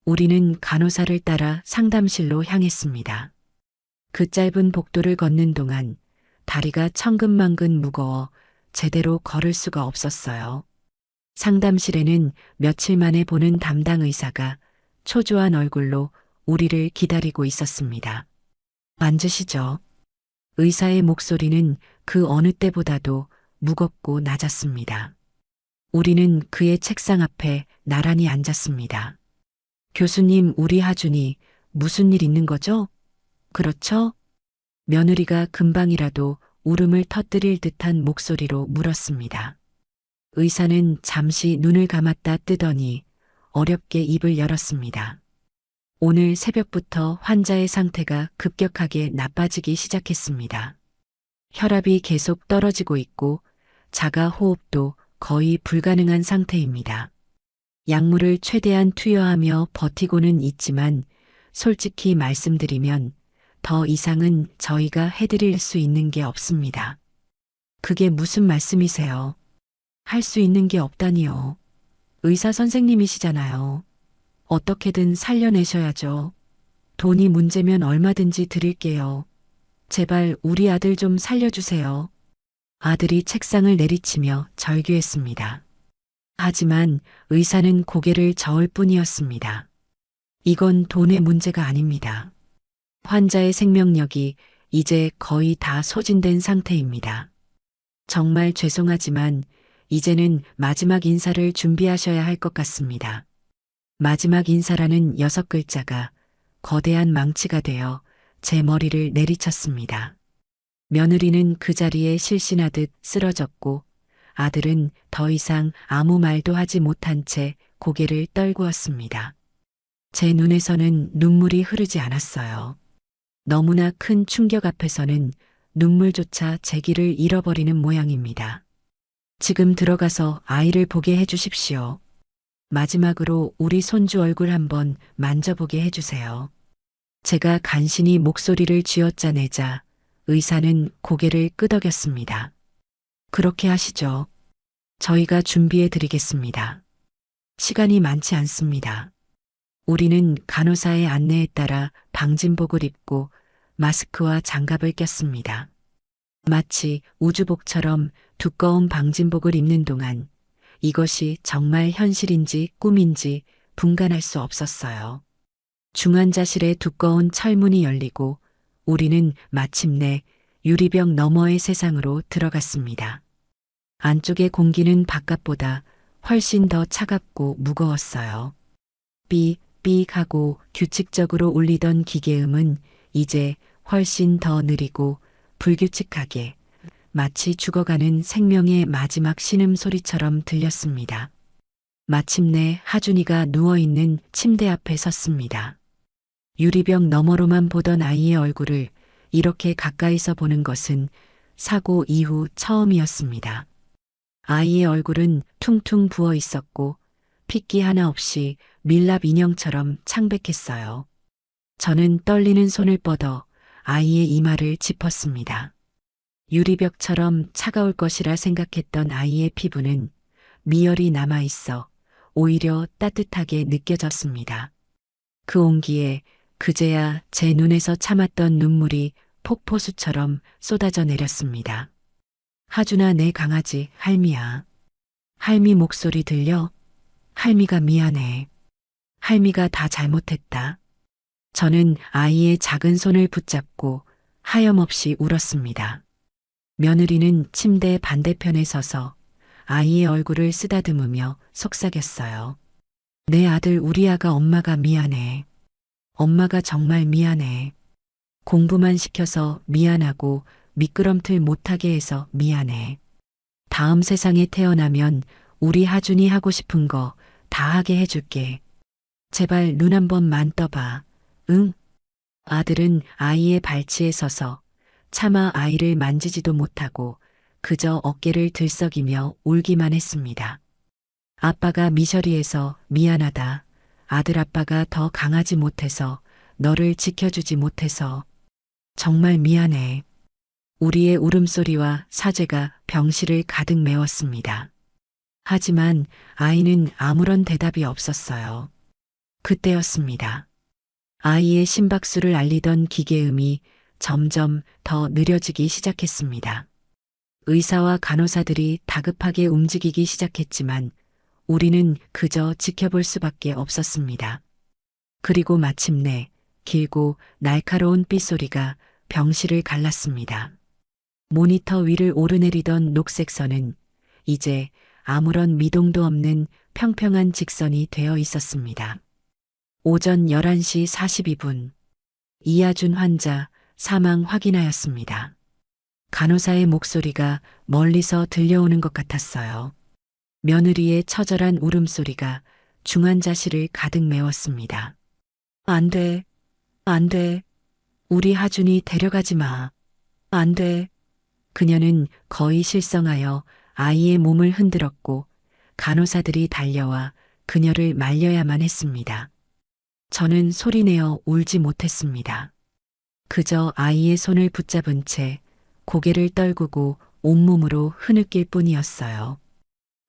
우리는 간호사를 따라 상담실로 향했습니다. 그 짧은 복도를 걷는 동안 다리가 천근만근 무거워 제대로 걸을 수가 없었어요. 상담실에는 며칠 만에 보는 담당 의사가 초조한 얼굴로 우리를 기다리고 있었습니다. 앉으시죠. 의사의 목소리는 그 어느 때보다도 무겁고 낮았습니다. 우리는 그의 책상 앞에 나란히 앉았습니다. 교수님, 우리 하준이 무슨 일 있는 거죠? 그렇죠? 며느리가 금방이라도 울음을 터뜨릴 듯한 목소리로 물었습니다. 의사는 잠시 눈을 감았다 뜨더니 어렵게 입을 열었습니다. 오늘 새벽부터 환자의 상태가 급격하게 나빠지기 시작했습니다. 혈압이 계속 떨어지고 있고 자가 호흡도 거의 불가능한 상태입니다. 약물을 최대한 투여하며 버티고는 있지만 솔직히 말씀드리면 더 이상은 저희가 해드릴 수 있는 게 없습니다. 그게 무슨 말씀이세요? 할 수 있는 게 없다니요. 의사 선생님이시잖아요. 어떻게든 살려내셔야죠. 돈이 문제면 얼마든지 드릴게요. 제발 우리 아들 좀 살려주세요. 아들이 책상을 내리치며 절규했습니다. 하지만 의사는 고개를 저을 뿐이었습니다. 이건 돈의 문제가 아닙니다. 환자의 생명력이 이제 거의 다 소진된 상태입니다. 정말 죄송하지만 이제는 마지막 인사를 준비하셔야 할 것 같습니다. 마지막 인사라는 6글자가 거대한 망치가 되어 제 머리를 내리쳤습니다. 며느리는 그 자리에 실신하듯 쓰러졌고 아들은 더 이상 아무 말도 하지 못한 채 고개를 떨구었습니다. 제 눈에서는 눈물이 흐르지 않았어요. 너무나 큰 충격 앞에서는 눈물조차 제기를 잃어버리는 모양입니다. 지금 들어가서 아이를 보게 해주십시오. 마지막으로 우리 손주 얼굴 한번 만져보게 해주세요. 제가 간신히 목소리를 쥐어짜내자 의사는 고개를 끄덕였습니다. 그렇게 하시죠. 저희가 준비해 드리겠습니다. 시간이 많지 않습니다. 우리는 간호사의 안내에 따라 방진복을 입고 마스크와 장갑을 꼈습니다. 마치 우주복처럼 두꺼운 방진복을 입는 동안 이것이 정말 현실인지 꿈인지 분간할 수 없었어요. 중환자실의 두꺼운 철문이 열리고 우리는 마침내 유리병 너머의 세상으로 들어갔습니다. 안쪽의 공기는 바깥보다 훨씬 더 차갑고 무거웠어요. 삑삑 하고 규칙적으로 울리던 기계음은 이제 훨씬 더 느리고 불규칙하게 마치 죽어가는 생명의 마지막 신음소리처럼 들렸습니다. 마침내 하준이가 누워있는 침대 앞에 섰습니다. 유리병 너머로만 보던 아이의 얼굴을 이렇게 가까이서 보는 것은 사고 이후 처음이었습니다. 아이의 얼굴은 퉁퉁 부어 있었고 핏기 하나 없이 밀랍 인형처럼 창백했어요. 저는 떨리는 손을 뻗어 아이의 이마를 짚었습니다. 유리벽처럼 차가울 것이라 생각했던 아이의 피부는 미열이 남아있어 오히려 따뜻하게 느껴졌습니다. 그 온기에 그제야 제 눈에서 참았던 눈물이 폭포수처럼 쏟아져 내렸습니다. 하준아, 내 강아지 할미야. 할미 목소리 들려? 할미가 미안해. 할미가 다 잘못했다. 저는 아이의 작은 손을 붙잡고 하염없이 울었습니다. 며느리는 침대 반대편에 서서 아이의 얼굴을 쓰다듬으며 속삭였어요. 내 아들 우리 아가 엄마가 미안해. 엄마가 정말 미안해. 공부만 시켜서 미안하고 미끄럼틀 못하게 해서 미안해. 다음 세상에 태어나면 우리 하준이 하고 싶은 거 다 하게 해줄게. 제발 눈 한 번만 떠봐. 응? 아들은 아이의 발치에 서서 차마 아이를 만지지도 못하고 그저 어깨를 들썩이며 울기만 했습니다. 아빠가 미셔리해서 미안하다. 아들 아빠가 더 강하지 못해서 너를 지켜주지 못해서 정말 미안해. 우리의 울음소리와 사죄가 병실을 가득 메웠습니다. 하지만 아이는 아무런 대답이 없었어요. 그때였습니다. 아이의 심박수를 알리던 기계음이 점점 더 느려지기 시작했습니다. 의사와 간호사들이 다급하게 움직이기 시작했지만 우리는 그저 지켜볼 수밖에 없었습니다. 그리고 마침내 길고 날카로운 삐소리가 병실을 갈랐습니다. 모니터 위를 오르내리던 녹색 선은 이제 아무런 미동도 없는 평평한 직선이 되어 있었습니다. 오전 11시 42분. 이하준 환자 사망 확인하였습니다. 간호사의 목소리가 멀리서 들려오는 것 같았어요. 며느리의 처절한 울음소리가 중환자실을 가득 메웠습니다. 안 돼. 안 돼. 우리 하준이 데려가지 마. 안 돼. 그녀는 거의 실성하여 아이의 몸을 흔들었고 간호사들이 달려와 그녀를 말려야만 했습니다. 저는 소리내어 울지 못했습니다. 그저 아이의 손을 붙잡은 채 고개를 떨구고 온몸으로 흐느낄 뿐이었어요.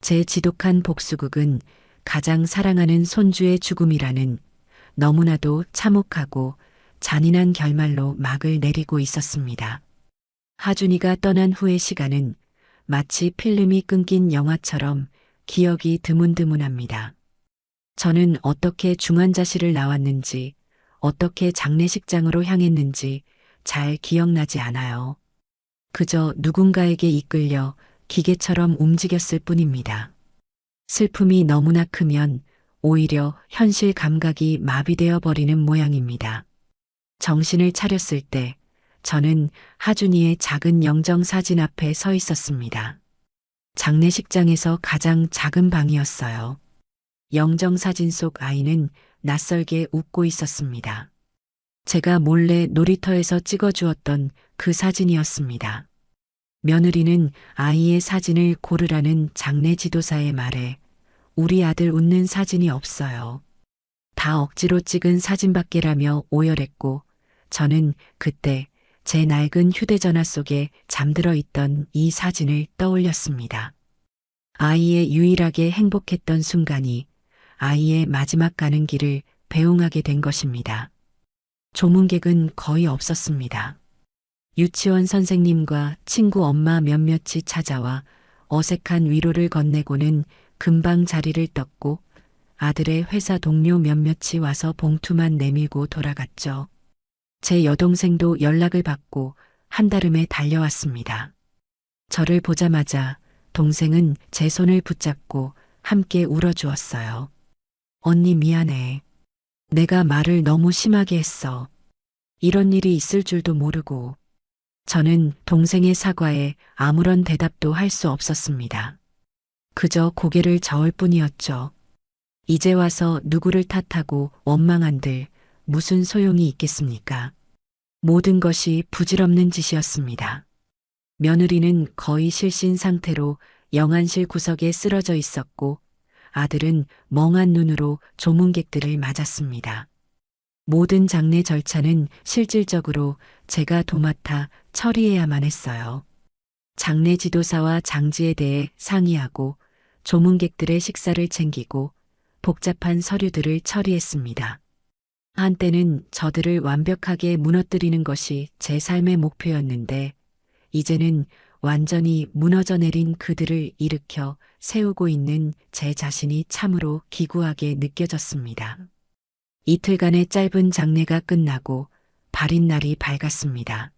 제 지독한 복수극은 가장 사랑하는 손주의 죽음이라는 너무나도 참혹하고 잔인한 결말로 막을 내리고 있었습니다. 하준이가 떠난 후의 시간은 마치 필름이 끊긴 영화처럼 기억이 드문드문합니다. 저는 어떻게 중환자실을 나왔는지, 어떻게 장례식장으로 향했는지 잘 기억나지 않아요. 그저 누군가에게 이끌려 기계처럼 움직였을 뿐입니다. 슬픔이 너무나 크면 오히려 현실 감각이 마비되어 버리는 모양입니다. 정신을 차렸을 때 저는 하준이의 작은 영정 사진 앞에 서 있었습니다. 장례식장에서 가장 작은 방이었어요. 영정 사진 속 아이는 낯설게 웃고 있었습니다. 제가 몰래 놀이터에서 찍어주었던 그 사진이었습니다. 며느리는 아이의 사진을 고르라는 장례 지도사의 말에 우리 아들 웃는 사진이 없어요. 다 억지로 찍은 사진밖에라며 오열했고 저는 그때 제 낡은 휴대전화 속에 잠들어 있던 이 사진을 떠올렸습니다. 아이의 유일하게 행복했던 순간이 아이의 마지막 가는 길을 배웅하게 된 것입니다. 조문객은 거의 없었습니다. 유치원 선생님과 친구 엄마 몇몇이 찾아와 어색한 위로를 건네고는 금방 자리를 떴고 아들의 회사 동료 몇몇이 와서 봉투만 내밀고 돌아갔죠. 제 여동생도 연락을 받고 한달음에 달려왔습니다. 저를 보자마자 동생은 제 손을 붙잡고 함께 울어주었어요. 언니 미안해. 내가 말을 너무 심하게 했어. 이런 일이 있을 줄도 모르고. 저는 동생의 사과에 아무런 대답도 할 수 없었습니다. 그저 고개를 저을 뿐이었죠. 이제 와서 누구를 탓하고 원망한들 무슨 소용이 있겠습니까? 모든 것이 부질없는 짓이었습니다. 며느리는 거의 실신 상태로 영안실 구석에 쓰러져 있었고 아들은 멍한 눈으로 조문객들을 맞았습니다. 모든 장례 절차는 실질적으로 제가 도맡아 처리해야만 했어요. 장례 지도사와 장지에 대해 상의하고 조문객들의 식사를 챙기고 복잡한 서류들을 처리했습니다. 한때는 저들을 완벽하게 무너뜨리는 것이 제 삶의 목표였는데 이제는 완전히 무너져 내린 그들을 일으켜 세우고 있는 제 자신이 참으로 기구하게 느껴졌습니다. 이틀간의 짧은 장례가 끝나고 발인 날이 밝았습니다.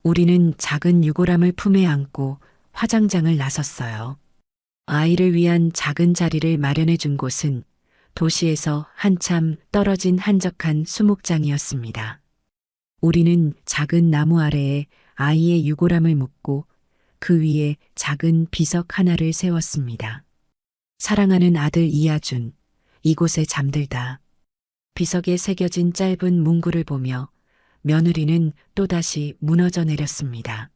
우리는 작은 유골함을 품에 안고 화장장을 나섰어요. 아이를 위한 작은 자리를 마련해 준 곳은 도시에서 한참 떨어진 한적한 수목장이었습니다. 우리는 작은 나무 아래에 아이의 유골함을 묻고 그 위에 작은 비석 하나를 세웠습니다. 사랑하는 아들 이하준, 이곳에 잠들다. 비석에 새겨진 짧은 문구를 보며 며느리는 또다시 무너져 내렸습니다.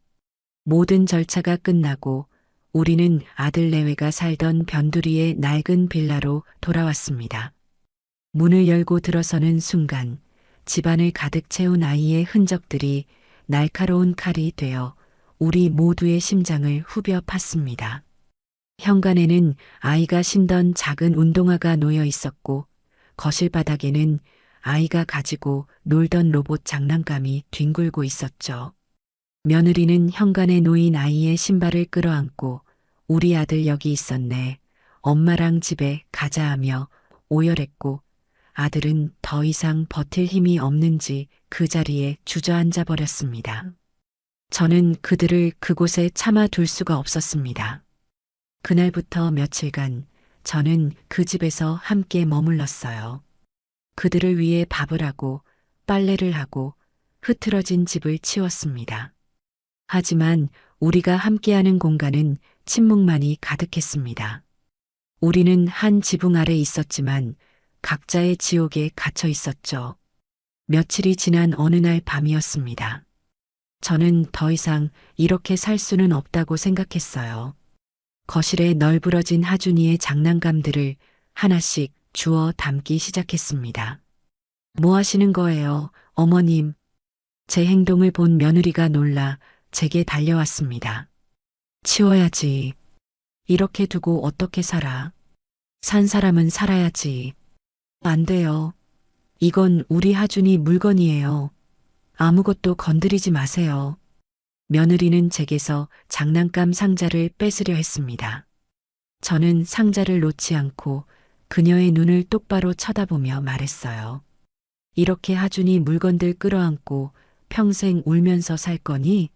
모든 절차가 끝나고 우리는 아들 내외가 살던 변두리의 낡은 빌라로 돌아왔습니다. 문을 열고 들어서는 순간 집안을 가득 채운 아이의 흔적들이 날카로운 칼이 되어 우리 모두의 심장을 후벼 팠습니다. 현관에는 아이가 신던 작은 운동화가 놓여 있었고 거실 바닥에는 아이가 가지고 놀던 로봇 장난감이 뒹굴고 있었죠. 며느리는 현관에 놓인 아이의 신발을 끌어안고 우리 아들 여기 있었네. 엄마랑 집에 가자 하며 오열했고 아들은 더 이상 버틸 힘이 없는지 그 자리에 주저앉아 버렸습니다. 저는 그들을 그곳에 참아 둘 수가 없었습니다. 그날부터 며칠간 저는 그 집에서 함께 머물렀어요. 그들을 위해 밥을 하고 빨래를 하고 흐트러진 집을 치웠습니다. 하지만 우리가 함께하는 공간은 침묵만이 가득했습니다. 우리는 한 지붕 아래 있었지만 각자의 지옥에 갇혀 있었죠. 며칠이 지난 어느 날 밤이었습니다. 저는 더 이상 이렇게 살 수는 없다고 생각했어요. 거실에 널브러진 하준이의 장난감들을 하나씩 주워 담기 시작했습니다. 뭐 하시는 거예요, 어머님? 제 행동을 본 며느리가 놀라 제게 달려왔습니다. 치워야지. 이렇게 두고 어떻게 살아? 산 사람은 살아야지. 안 돼요. 이건 우리 하준이 물건이에요. 아무것도 건드리지 마세요. 며느리는 제게서 장난감 상자를 뺏으려 했습니다. 저는 상자를 놓지 않고 그녀의 눈을 똑바로 쳐다보며 말했어요. 이렇게 하준이 물건들 끌어안고 평생 울면서 살 거니?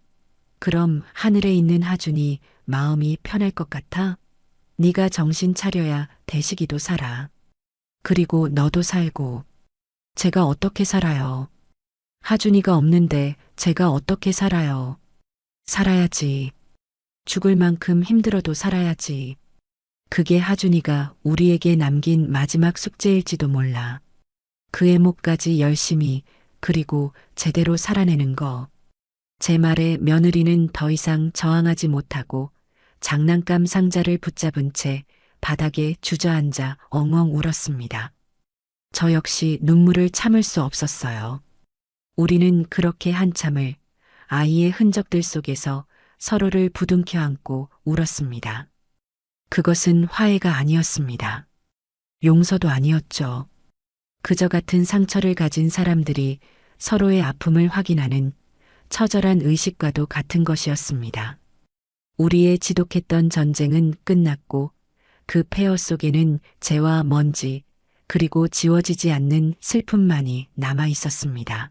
그럼 하늘에 있는 하준이 마음이 편할 것 같아? 네가 정신 차려야 대식이도 살아. 그리고 너도 살고. 제가 어떻게 살아요? 하준이가 없는데 제가 어떻게 살아요? 살아야지. 죽을 만큼 힘들어도 살아야지. 그게 하준이가 우리에게 남긴 마지막 숙제일지도 몰라. 그의 목까지 열심히 그리고 제대로 살아내는 거. 제 말에 며느리는 더 이상 저항하지 못하고 장난감 상자를 붙잡은 채 바닥에 주저앉아 엉엉 울었습니다. 저 역시 눈물을 참을 수 없었어요. 우리는 그렇게 한참을 아이의 흔적들 속에서 서로를 부둥켜 안고 울었습니다. 그것은 화해가 아니었습니다. 용서도 아니었죠. 그저 같은 상처를 가진 사람들이 서로의 아픔을 확인하는 처절한 의식과도 같은 것이었습니다. 우리의 지독했던 전쟁은 끝났고 그 폐허 속에는 재와 먼지 그리고 지워지지 않는 슬픔만이 남아 있었습니다.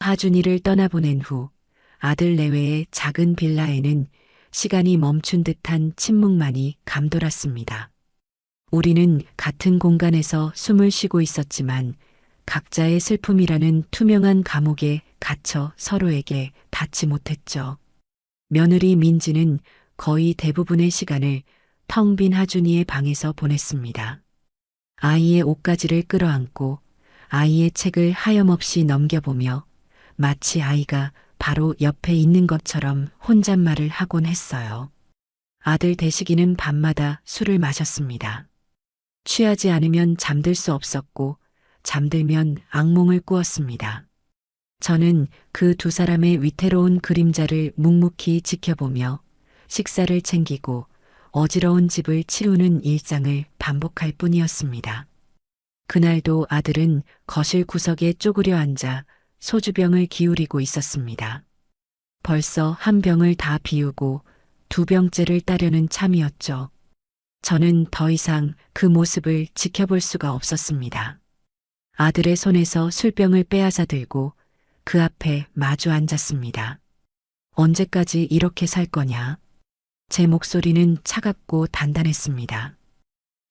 하준이를 떠나보낸 후 아들 내외의 작은 빌라에는 시간이 멈춘 듯한 침묵만이 감돌았습니다. 우리는 같은 공간에서 숨을 쉬고 있었지만 각자의 슬픔이라는 투명한 감옥에 갇혀 서로에게 닿지 못했죠. 며느리 민지는 거의 대부분의 시간을 텅 빈 하준이의 방에서 보냈습니다. 아이의 옷가지를 끌어안고 아이의 책을 하염없이 넘겨보며 마치 아이가 바로 옆에 있는 것처럼 혼잣말을 하곤 했어요. 아들 대식이는 밤마다 술을 마셨습니다. 취하지 않으면 잠들 수 없었고 잠들면 악몽을 꾸었습니다. 저는 그 두 사람의 위태로운 그림자를 묵묵히 지켜보며 식사를 챙기고 어지러운 집을 치우는 일상을 반복할 뿐이었습니다. 그날도 아들은 거실 구석에 쪼그려 앉아 소주병을 기울이고 있었습니다. 벌써 한 병을 다 비우고 두 병째를 따려는 참이었죠. 저는 더 이상 그 모습을 지켜볼 수가 없었습니다. 아들의 손에서 술병을 빼앗아 들고 그 앞에 마주 앉았습니다. 언제까지 이렇게 살 거냐? 제 목소리는 차갑고 단단했습니다.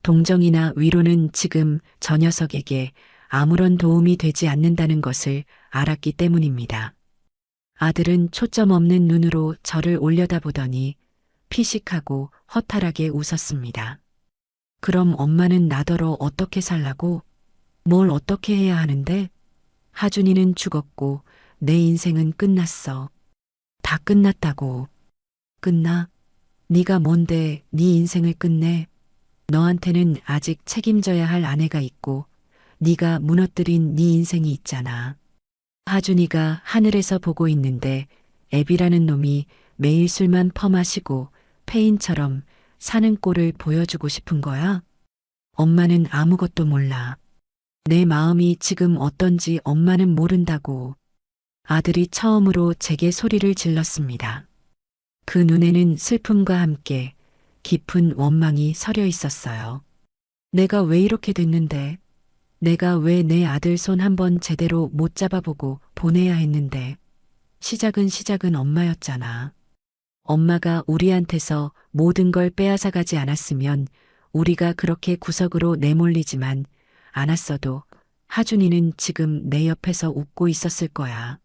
동정이나 위로는 지금 저 녀석에게 아무런 도움이 되지 않는다는 것을 알았기 때문입니다. 아들은 초점 없는 눈으로 저를 올려다보더니 피식하고 허탈하게 웃었습니다. 그럼 엄마는 나더러 어떻게 살라고? 뭘 어떻게 해야 하는데? 하준이는 죽었고 내 인생은 끝났어. 다 끝났다고. 끝나? 네가 뭔데 네 인생을 끝내? 너한테는 아직 책임져야 할 아내가 있고 네가 무너뜨린 네 인생이 있잖아. 하준이가 하늘에서 보고 있는데 애비라는 놈이 매일 술만 퍼마시고 폐인처럼 사는 꼴을 보여주고 싶은 거야? 엄마는 아무것도 몰라. 내 마음이 지금 어떤지 엄마는 모른다고. 아들이 처음으로 제게 소리를 질렀습니다. 그 눈에는 슬픔과 함께 깊은 원망이 서려 있었어요. 내가 왜 이렇게 됐는데? 내가 왜 내 아들 손 한번 제대로 못 잡아보고 보내야 했는데? 시작은 엄마였잖아. 엄마가 우리한테서 모든 걸 빼앗아가지 않았으면 우리가 그렇게 구석으로 내몰리지만 않았어도 하준이는 지금 내 옆에서 웃고 있었을 거야.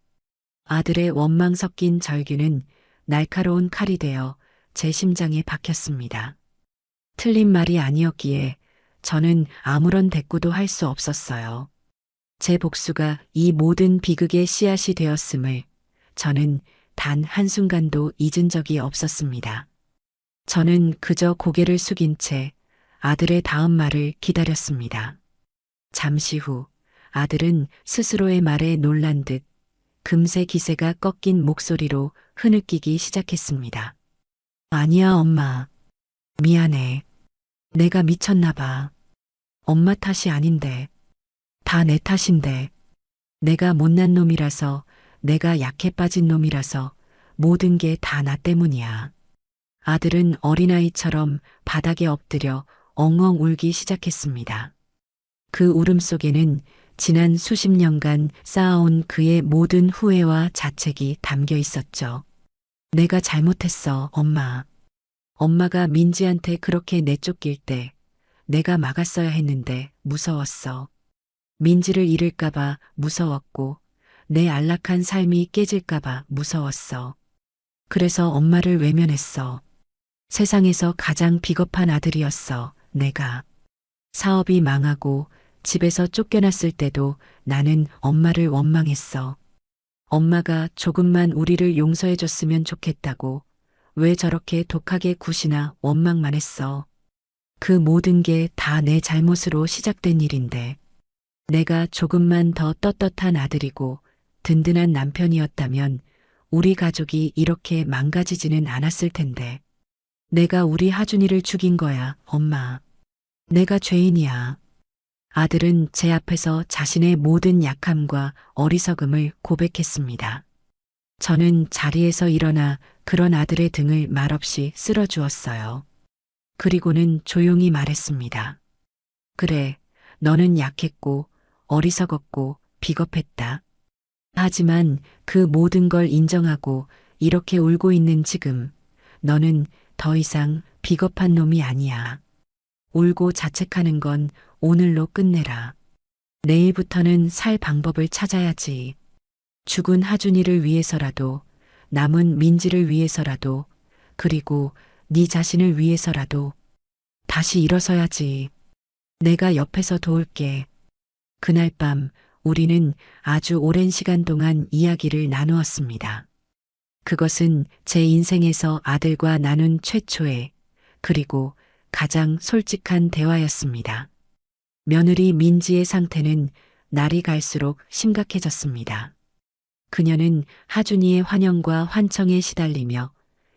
아들의 원망 섞인 절규는 날카로운 칼이 되어 제 심장에 박혔습니다. 틀린 말이 아니었기에 저는 아무런 대꾸도 할 수 없었어요. 제 복수가 이 모든 비극의 씨앗이 되었음을 저는 단 한순간도 잊은 적이 없었습니다. 저는 그저 고개를 숙인 채 아들의 다음 말을 기다렸습니다. 잠시 후 아들은 스스로의 말에 놀란 듯 금세 기세가 꺾인 목소리로 흐느끼기 시작했습니다. 아니야, 엄마. 미안해. 내가 미쳤나 봐. 엄마 탓이 아닌데. 다 내 탓인데. 내가 못난 놈이라서, 내가 약해 빠진 놈이라서 모든 게 다 나 때문이야. 아들은 어린아이처럼 바닥에 엎드려 엉엉 울기 시작했습니다. 그 울음속에는 지난 수십 년간 쌓아온 그의 모든 후회와 자책이 담겨 있었죠. 내가 잘못했어, 엄마. 엄마가 민지한테 그렇게 내쫓길 때 내가 막았어야 했는데 무서웠어. 민지를 잃을까봐 무서웠고 내 안락한 삶이 깨질까봐 무서웠어. 그래서 엄마를 외면했어. 세상에서 가장 비겁한 아들이었어, 내가. 사업이 망하고 집에서 쫓겨났을 때도 나는 엄마를 원망했어. 엄마가 조금만 우리를 용서해줬으면 좋겠다고 왜 저렇게 독하게 굿이나 원망만 했어. 그 모든 게 다 내 잘못으로 시작된 일인데 내가 조금만 더 떳떳한 아들이고 든든한 남편이었다면 우리 가족이 이렇게 망가지지는 않았을 텐데. 내가 우리 하준이를 죽인 거야, 엄마. 내가 죄인이야. 아들은 제 앞에서 자신의 모든 약함과 어리석음을 고백했습니다. 저는 자리에서 일어나 그런 아들의 등을 말없이 쓸어주었어요. 그리고는 조용히 말했습니다. 그래, 너는 약했고 어리석었고 비겁했다. 하지만 그 모든 걸 인정하고 이렇게 울고 있는 지금 너는 더 이상 비겁한 놈이 아니야. 울고 자책하는 건 오늘로 끝내라. 내일부터는 살 방법을 찾아야지. 죽은 하준이를 위해서라도, 남은 민지를 위해서라도, 그리고 네 자신을 위해서라도 다시 일어서야지. 내가 옆에서 도울게. 그날 밤 우리는 아주 오랜 시간 동안 이야기를 나누었습니다. 그것은 제 인생에서 아들과 나눈 최초의 그리고 가장 솔직한 대화였습니다. 며느리 민지의 상태는 날이 갈수록 심각해졌습니다. 그녀는 하준이의 환영과 환청에 시달리며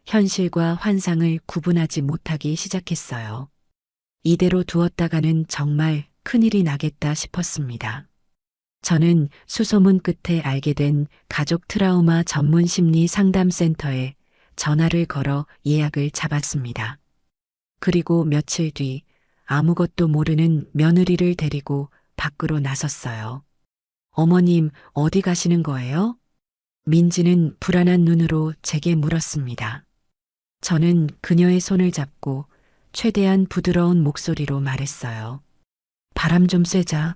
현실과 환상을 구분하지 못하기 시작했어요. 이대로 두었다가는 정말 큰일이 나겠다 싶었습니다. 저는 수소문 끝에 알게 된 가족 트라우마 전문 심리 상담센터에 전화를 걸어 예약을 잡았습니다. 그리고 며칠 뒤 아무것도 모르는 며느리를 데리고 밖으로 나섰어요. 어머님, 어디 가시는 거예요? 민지는 불안한 눈으로 제게 물었습니다. 저는 그녀의 손을 잡고 최대한 부드러운 목소리로 말했어요. 바람 좀 쐬자.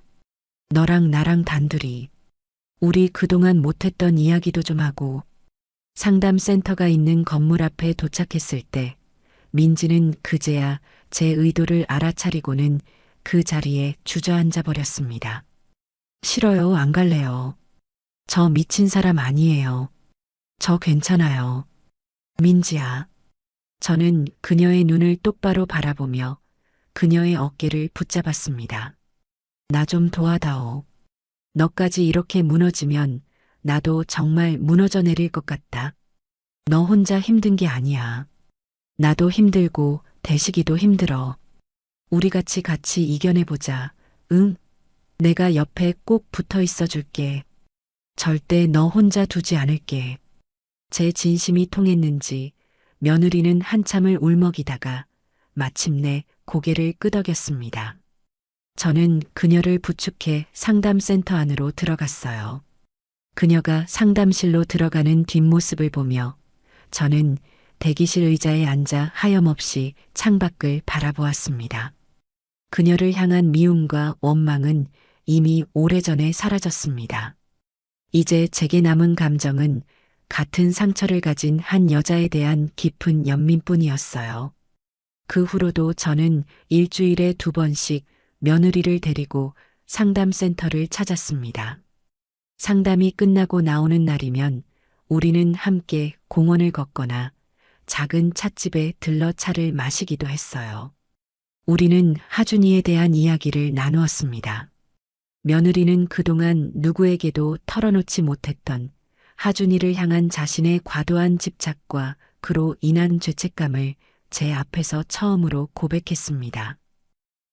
너랑 나랑 단둘이. 우리 그동안 못했던 이야기도 좀 하고. 상담센터가 있는 건물 앞에 도착했을 때 민지는 그제야 제 의도를 알아차리고는 그 자리에 주저앉아 버렸습니다. 싫어요, 안 갈래요. 저 미친 사람 아니에요. 저 괜찮아요. 민지야. 저는 그녀의 눈을 똑바로 바라보며 그녀의 어깨를 붙잡았습니다. 나 좀 도와다오. 너까지 이렇게 무너지면 나도 정말 무너져 내릴 것 같다. 너 혼자 힘든 게 아니야. 나도 힘들고 대식이도 힘들어. 우리 같이 이겨내보자. 응? 내가 옆에 꼭 붙어 있어 줄게. 절대 너 혼자 두지 않을게. 제 진심이 통했는지 며느리는 한참을 울먹이다가 마침내 고개를 끄덕였습니다. 저는 그녀를 부축해 상담센터 안으로 들어갔어요. 그녀가 상담실로 들어가는 뒷모습을 보며 저는 대기실 의자에 앉아 하염없이 창밖을 바라보았습니다. 그녀를 향한 미움과 원망은 이미 오래전에 사라졌습니다. 이제 제게 남은 감정은 같은 상처를 가진 한 여자에 대한 깊은 연민뿐이었어요. 그 후로도 저는 일주일에 2번씩 며느리를 데리고 상담센터를 찾았습니다. 상담이 끝나고 나오는 날이면 우리는 함께 공원을 걷거나 작은 찻집에 들러 차를 마시기도 했어요. 우리는 하준이에 대한 이야기를 나누었습니다. 며느리는 그동안 누구에게도 털어놓지 못했던 하준이를 향한 자신의 과도한 집착과 그로 인한 죄책감을 제 앞에서 처음으로 고백했습니다.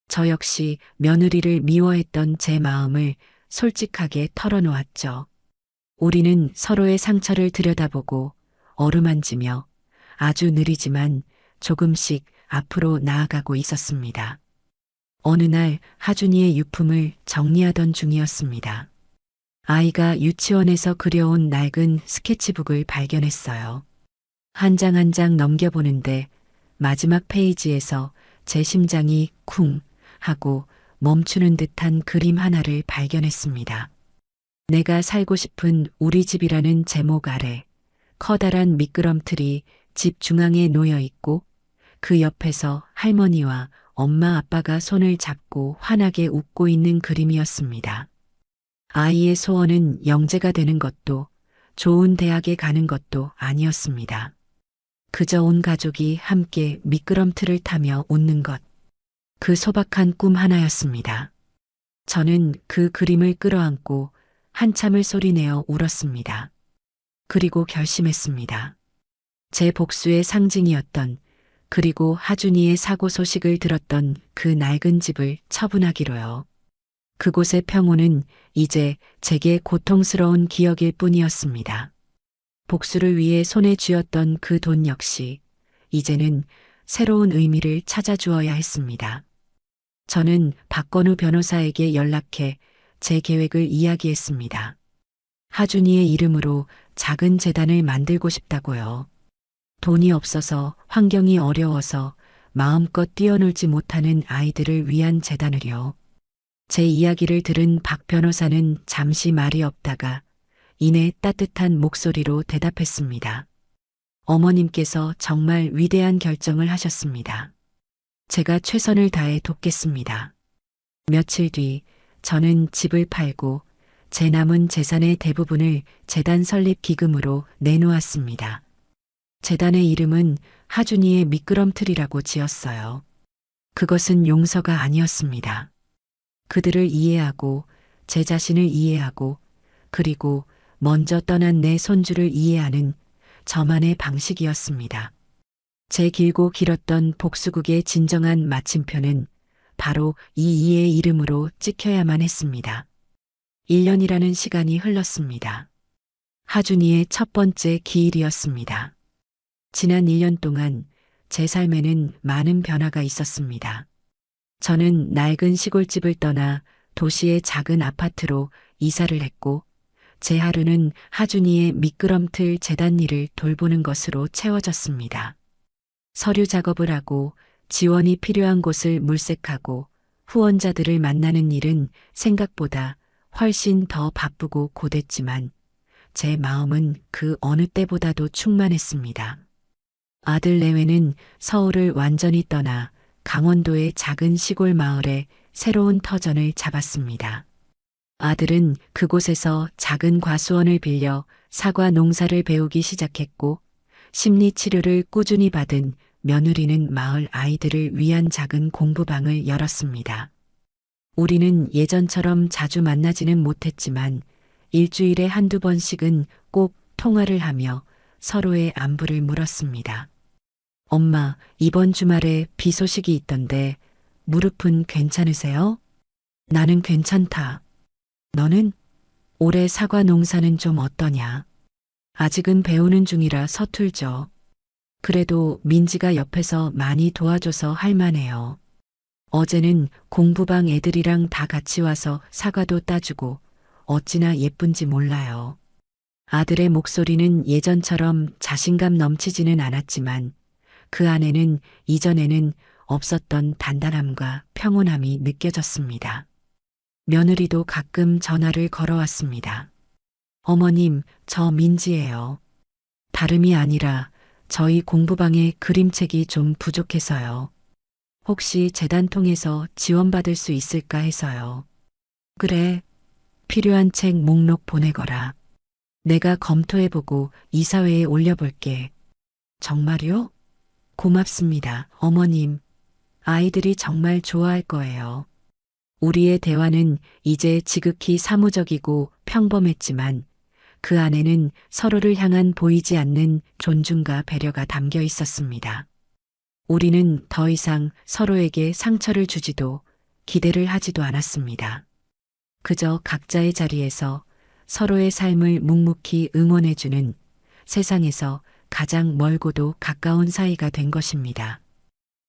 저 역시 며느리를 미워했던 제 마음을 솔직하게 털어놓았죠. 우리는 서로의 상처를 들여다보고 어루만지며 아주 느리지만 조금씩 앞으로 나아가고 있었습니다. 어느 날 하준이의 유품을 정리하던 중이었습니다. 아이가 유치원에서 그려온 낡은 스케치북을 발견했어요. 한 장 한 장 넘겨보는데 마지막 페이지에서 제 심장이 쿵 하고 멈추는 듯한 그림 하나를 발견했습니다. 내가 살고 싶은 우리 집이라는 제목 아래 커다란 미끄럼틀이 집 중앙에 놓여 있고 그 옆에서 할머니와 엄마 아빠가 손을 잡고 환하게 웃고 있는 그림이었습니다. 아이의 소원은 영재가 되는 것도 좋은 대학에 가는 것도 아니었습니다. 그저 온 가족이 함께 미끄럼틀을 타며 웃는 것. 그 소박한 꿈 하나였습니다. 저는 그 그림을 끌어안고 한참을 소리내어 울었습니다. 그리고 결심했습니다. 제 복수의 상징이었던 그리고 하준이의 사고 소식을 들었던 그 낡은 집을 처분하기로요. 그곳의 평온은 이제 제게 고통스러운 기억일 뿐이었습니다. 복수를 위해 손에 쥐었던 그 돈 역시 이제는 새로운 의미를 찾아주어야 했습니다. 저는 박건우 변호사에게 연락해 제 계획을 이야기했습니다. 하준이의 이름으로 작은 재단을 만들고 싶다고요. 돈이 없어서 환경이 어려워서 마음껏 뛰어놀지 못하는 아이들을 위한 재단을요. 제 이야기를 들은 박 변호사는 잠시 말이 없다가 이내 따뜻한 목소리로 대답했습니다. 어머님께서 정말 위대한 결정을 하셨습니다. 제가 최선을 다해 돕겠습니다. 며칠 뒤 저는 집을 팔고 제 남은 재산의 대부분을 재단 설립 기금으로 내놓았습니다. 재단의 이름은 하준이의 미끄럼틀이라고 지었어요. 그것은 용서가 아니었습니다. 그들을 이해하고 제 자신을 이해하고 그리고 먼저 떠난 내 손주를 이해하는 저만의 방식이었습니다. 제 길고 길었던 복수극의 진정한 마침표는 바로 이 이의 이름으로 찍혀야만 했습니다. 1년이라는 시간이 흘렀습니다. 하준이의 첫 번째 기일이었습니다. 지난 1년 동안 제 삶에는 많은 변화가 있었습니다. 저는 낡은 시골집을 떠나 도시의 작은 아파트로 이사를 했고 제 하루는 하준이의 미끄럼틀 재단 일을 돌보는 것으로 채워졌습니다. 서류 작업을 하고 지원이 필요한 곳을 물색하고 후원자들을 만나는 일은 생각보다 훨씬 더 바쁘고 고됐지만 제 마음은 그 어느 때보다도 충만했습니다. 아들 내외는 서울을 완전히 떠나 강원도의 작은 시골 마을에 새로운 터전을 잡았습니다. 아들은 그곳에서 작은 과수원을 빌려 사과 농사를 배우기 시작했고 심리치료를 꾸준히 받은 며느리는 마을 아이들을 위한 작은 공부방을 열었습니다. 우리는 예전처럼 자주 만나지는 못했지만 일주일에 한두 번씩은 꼭 통화를 하며 서로의 안부를 물었습니다. 엄마, 이번 주말에 비 소식이 있던데 무릎은 괜찮으세요? 나는 괜찮다. 너는? 올해 사과 농사는 좀 어떠냐? 아직은 배우는 중이라 서툴죠. 그래도 민지가 옆에서 많이 도와줘서 할만해요. 어제는 공부방 애들이랑 다 같이 와서 사과도 따주고 어찌나 예쁜지 몰라요. 아들의 목소리는 예전처럼 자신감 넘치지는 않았지만 그 안에는 이전에는 없었던 단단함과 평온함이 느껴졌습니다. 며느리도 가끔 전화를 걸어왔습니다. 어머님, 저 민지예요. 다름이 아니라 저희 공부방에 그림책이 좀 부족해서요. 혹시 재단 통해서 지원받을 수 있을까 해서요. 그래, 필요한 책 목록 보내거라. 내가 검토해보고 이사회에 올려볼게. 정말요? 고맙습니다, 어머님. 아이들이 정말 좋아할 거예요. 우리의 대화는 이제 지극히 사무적이고 평범했지만 그 안에는 서로를 향한 보이지 않는 존중과 배려가 담겨 있었습니다. 우리는 더 이상 서로에게 상처를 주지도 기대를 하지도 않았습니다. 그저 각자의 자리에서 서로의 삶을 묵묵히 응원해주는 세상에서 가장 멀고도 가까운 사이가 된 것입니다.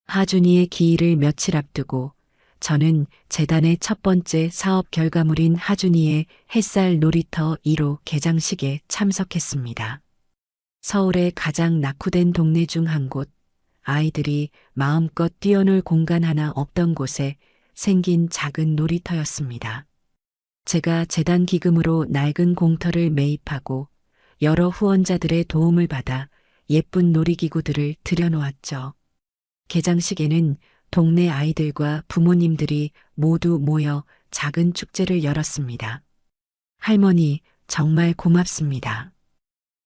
하준이의 기일을 며칠 앞두고 저는 재단의 첫 번째 사업 결과물인 하준이의 햇살 놀이터 1호 개장식에 참석했습니다. 서울의 가장 낙후된 동네 중 한 곳, 아이들이 마음껏 뛰어놀 공간 하나 없던 곳에 생긴 작은 놀이터였습니다. 제가 재단 기금으로 낡은 공터를 매입하고 여러 후원자들의 도움을 받아 예쁜 놀이기구들을 들여놓았죠. 개장식에는 동네 아이들과 부모님들이 모두 모여 작은 축제를 열었습니다. 할머니, 정말 고맙습니다.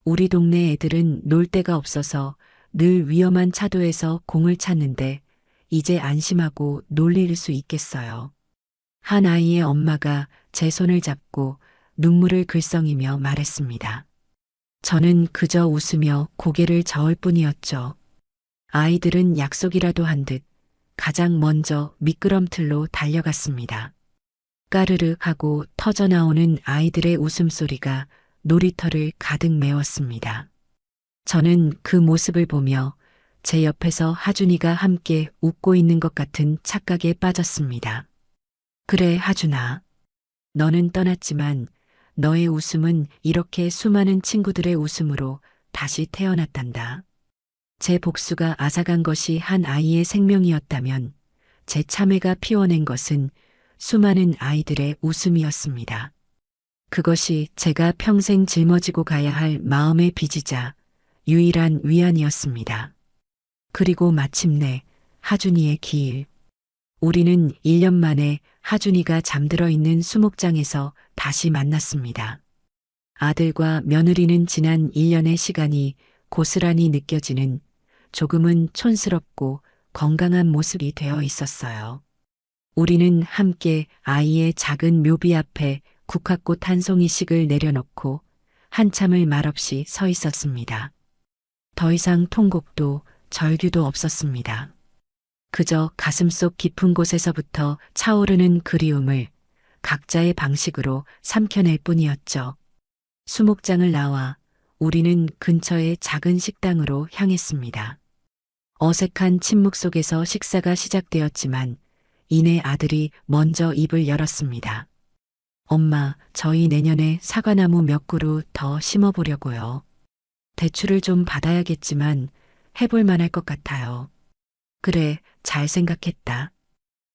우리 동네 애들은 놀 데가 없어서 늘 위험한 차도에서 공을 찾는데 이제 안심하고 놀릴 수 있겠어요. 한 아이의 엄마가 제 손을 잡고 눈물을 글썽이며 말했습니다. 저는 그저 웃으며 고개를 저을 뿐이었죠. 아이들은 약속이라도 한 듯 가장 먼저 미끄럼틀로 달려갔습니다. 까르르 하고 터져나오는 아이들의 웃음소리가 놀이터를 가득 메웠습니다. 저는 그 모습을 보며 제 옆에서 하준이가 함께 웃고 있는 것 같은 착각에 빠졌습니다. 그래, 하준아. 너는 떠났지만 너의 웃음은 이렇게 수많은 친구들의 웃음으로 다시 태어났단다. 제 복수가 앗아간 것이 한 아이의 생명이었다면 제 참회가 피워낸 것은 수많은 아이들의 웃음이었습니다. 그것이 제가 평생 짊어지고 가야 할 마음의 빚이자 유일한 위안이었습니다. 그리고 마침내 하준이의 기일. 우리는 1년 만에 하준이가 잠들어 있는 수목장에서 다시 만났습니다. 아들과 며느리는 지난 1년의 시간이 고스란히 느껴지는 조금은 촌스럽고 건강한 모습이 되어 있었어요. 우리는 함께 아이의 작은 묘비 앞에 국화꽃 한 송이씩을 내려놓고 한참을 말없이 서 있었습니다. 더 이상 통곡도 절규도 없었습니다. 그저 가슴속 깊은 곳에서부터 차오르는 그리움을 각자의 방식으로 삼켜낼 뿐이었죠. 수목장을 나와 우리는 근처의 작은 식당으로 향했습니다. 어색한 침묵 속에서 식사가 시작되었지만 이내 아들이 먼저 입을 열었습니다. 엄마, 저희 내년에 사과나무 몇 그루 더 심어보려고요. 대출을 좀 받아야겠지만 해볼 만할 것 같아요. 그래, 잘 생각했다.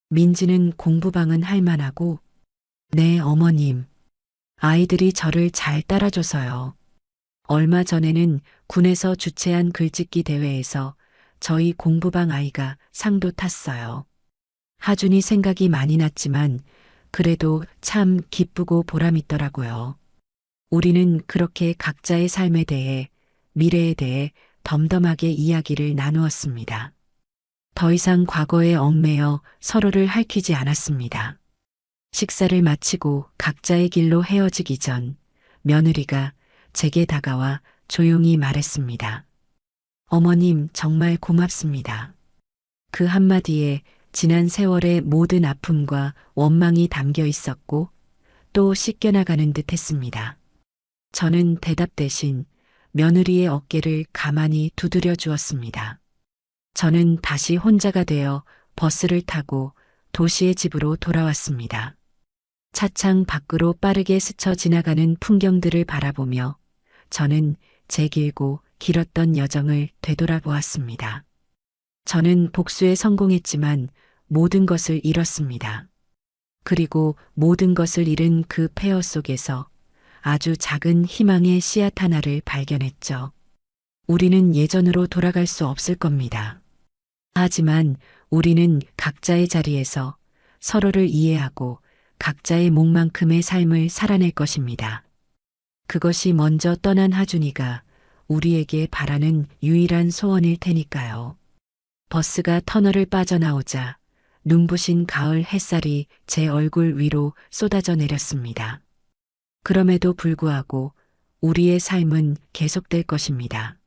민지는 공부방은 할 만하고. 네, 어머님. 아이들이 저를 잘 따라줘서요. 얼마 전에는 군에서 주최한 글짓기 대회에서 저희 공부방 아이가 상도 탔어요. 하준이 생각이 많이 났지만 그래도 참 기쁘고 보람있더라고요. 우리는 그렇게 각자의 삶에 대해, 미래에 대해 덤덤하게 이야기를 나누었습니다. 더 이상 과거에 얽매여 서로를 핥히지 않았습니다. 식사를 마치고 각자의 길로 헤어지기 전 며느리가 제게 다가와 조용히 말했습니다. 어머님, 정말 고맙습니다. 그 한마디에 지난 세월의 모든 아픔과 원망이 담겨 있었고 또 씻겨나가는 듯 했습니다. 저는 대답 대신 며느리의 어깨를 가만히 두드려 주었습니다. 저는 다시 혼자가 되어 버스를 타고 도시의 집으로 돌아왔습니다. 차창 밖으로 빠르게 스쳐 지나가는 풍경들을 바라보며 저는 제 길고 길었던 여정을 되돌아보았습니다. 저는 복수에 성공했지만 모든 것을 잃었습니다. 그리고 모든 것을 잃은 그 폐허 속에서 아주 작은 희망의 씨앗 하나를 발견했죠. 우리는 예전으로 돌아갈 수 없을 겁니다. 하지만 우리는 각자의 자리에서 서로를 이해하고 각자의 몫만큼의 삶을 살아낼 것입니다. 그것이 먼저 떠난 하준이가 우리에게 바라는 유일한 소원일 테니까요. 버스가 터널을 빠져나오자 눈부신 가을 햇살이 제 얼굴 위로 쏟아져 내렸습니다. 그럼에도 불구하고 우리의 삶은 계속될 것입니다.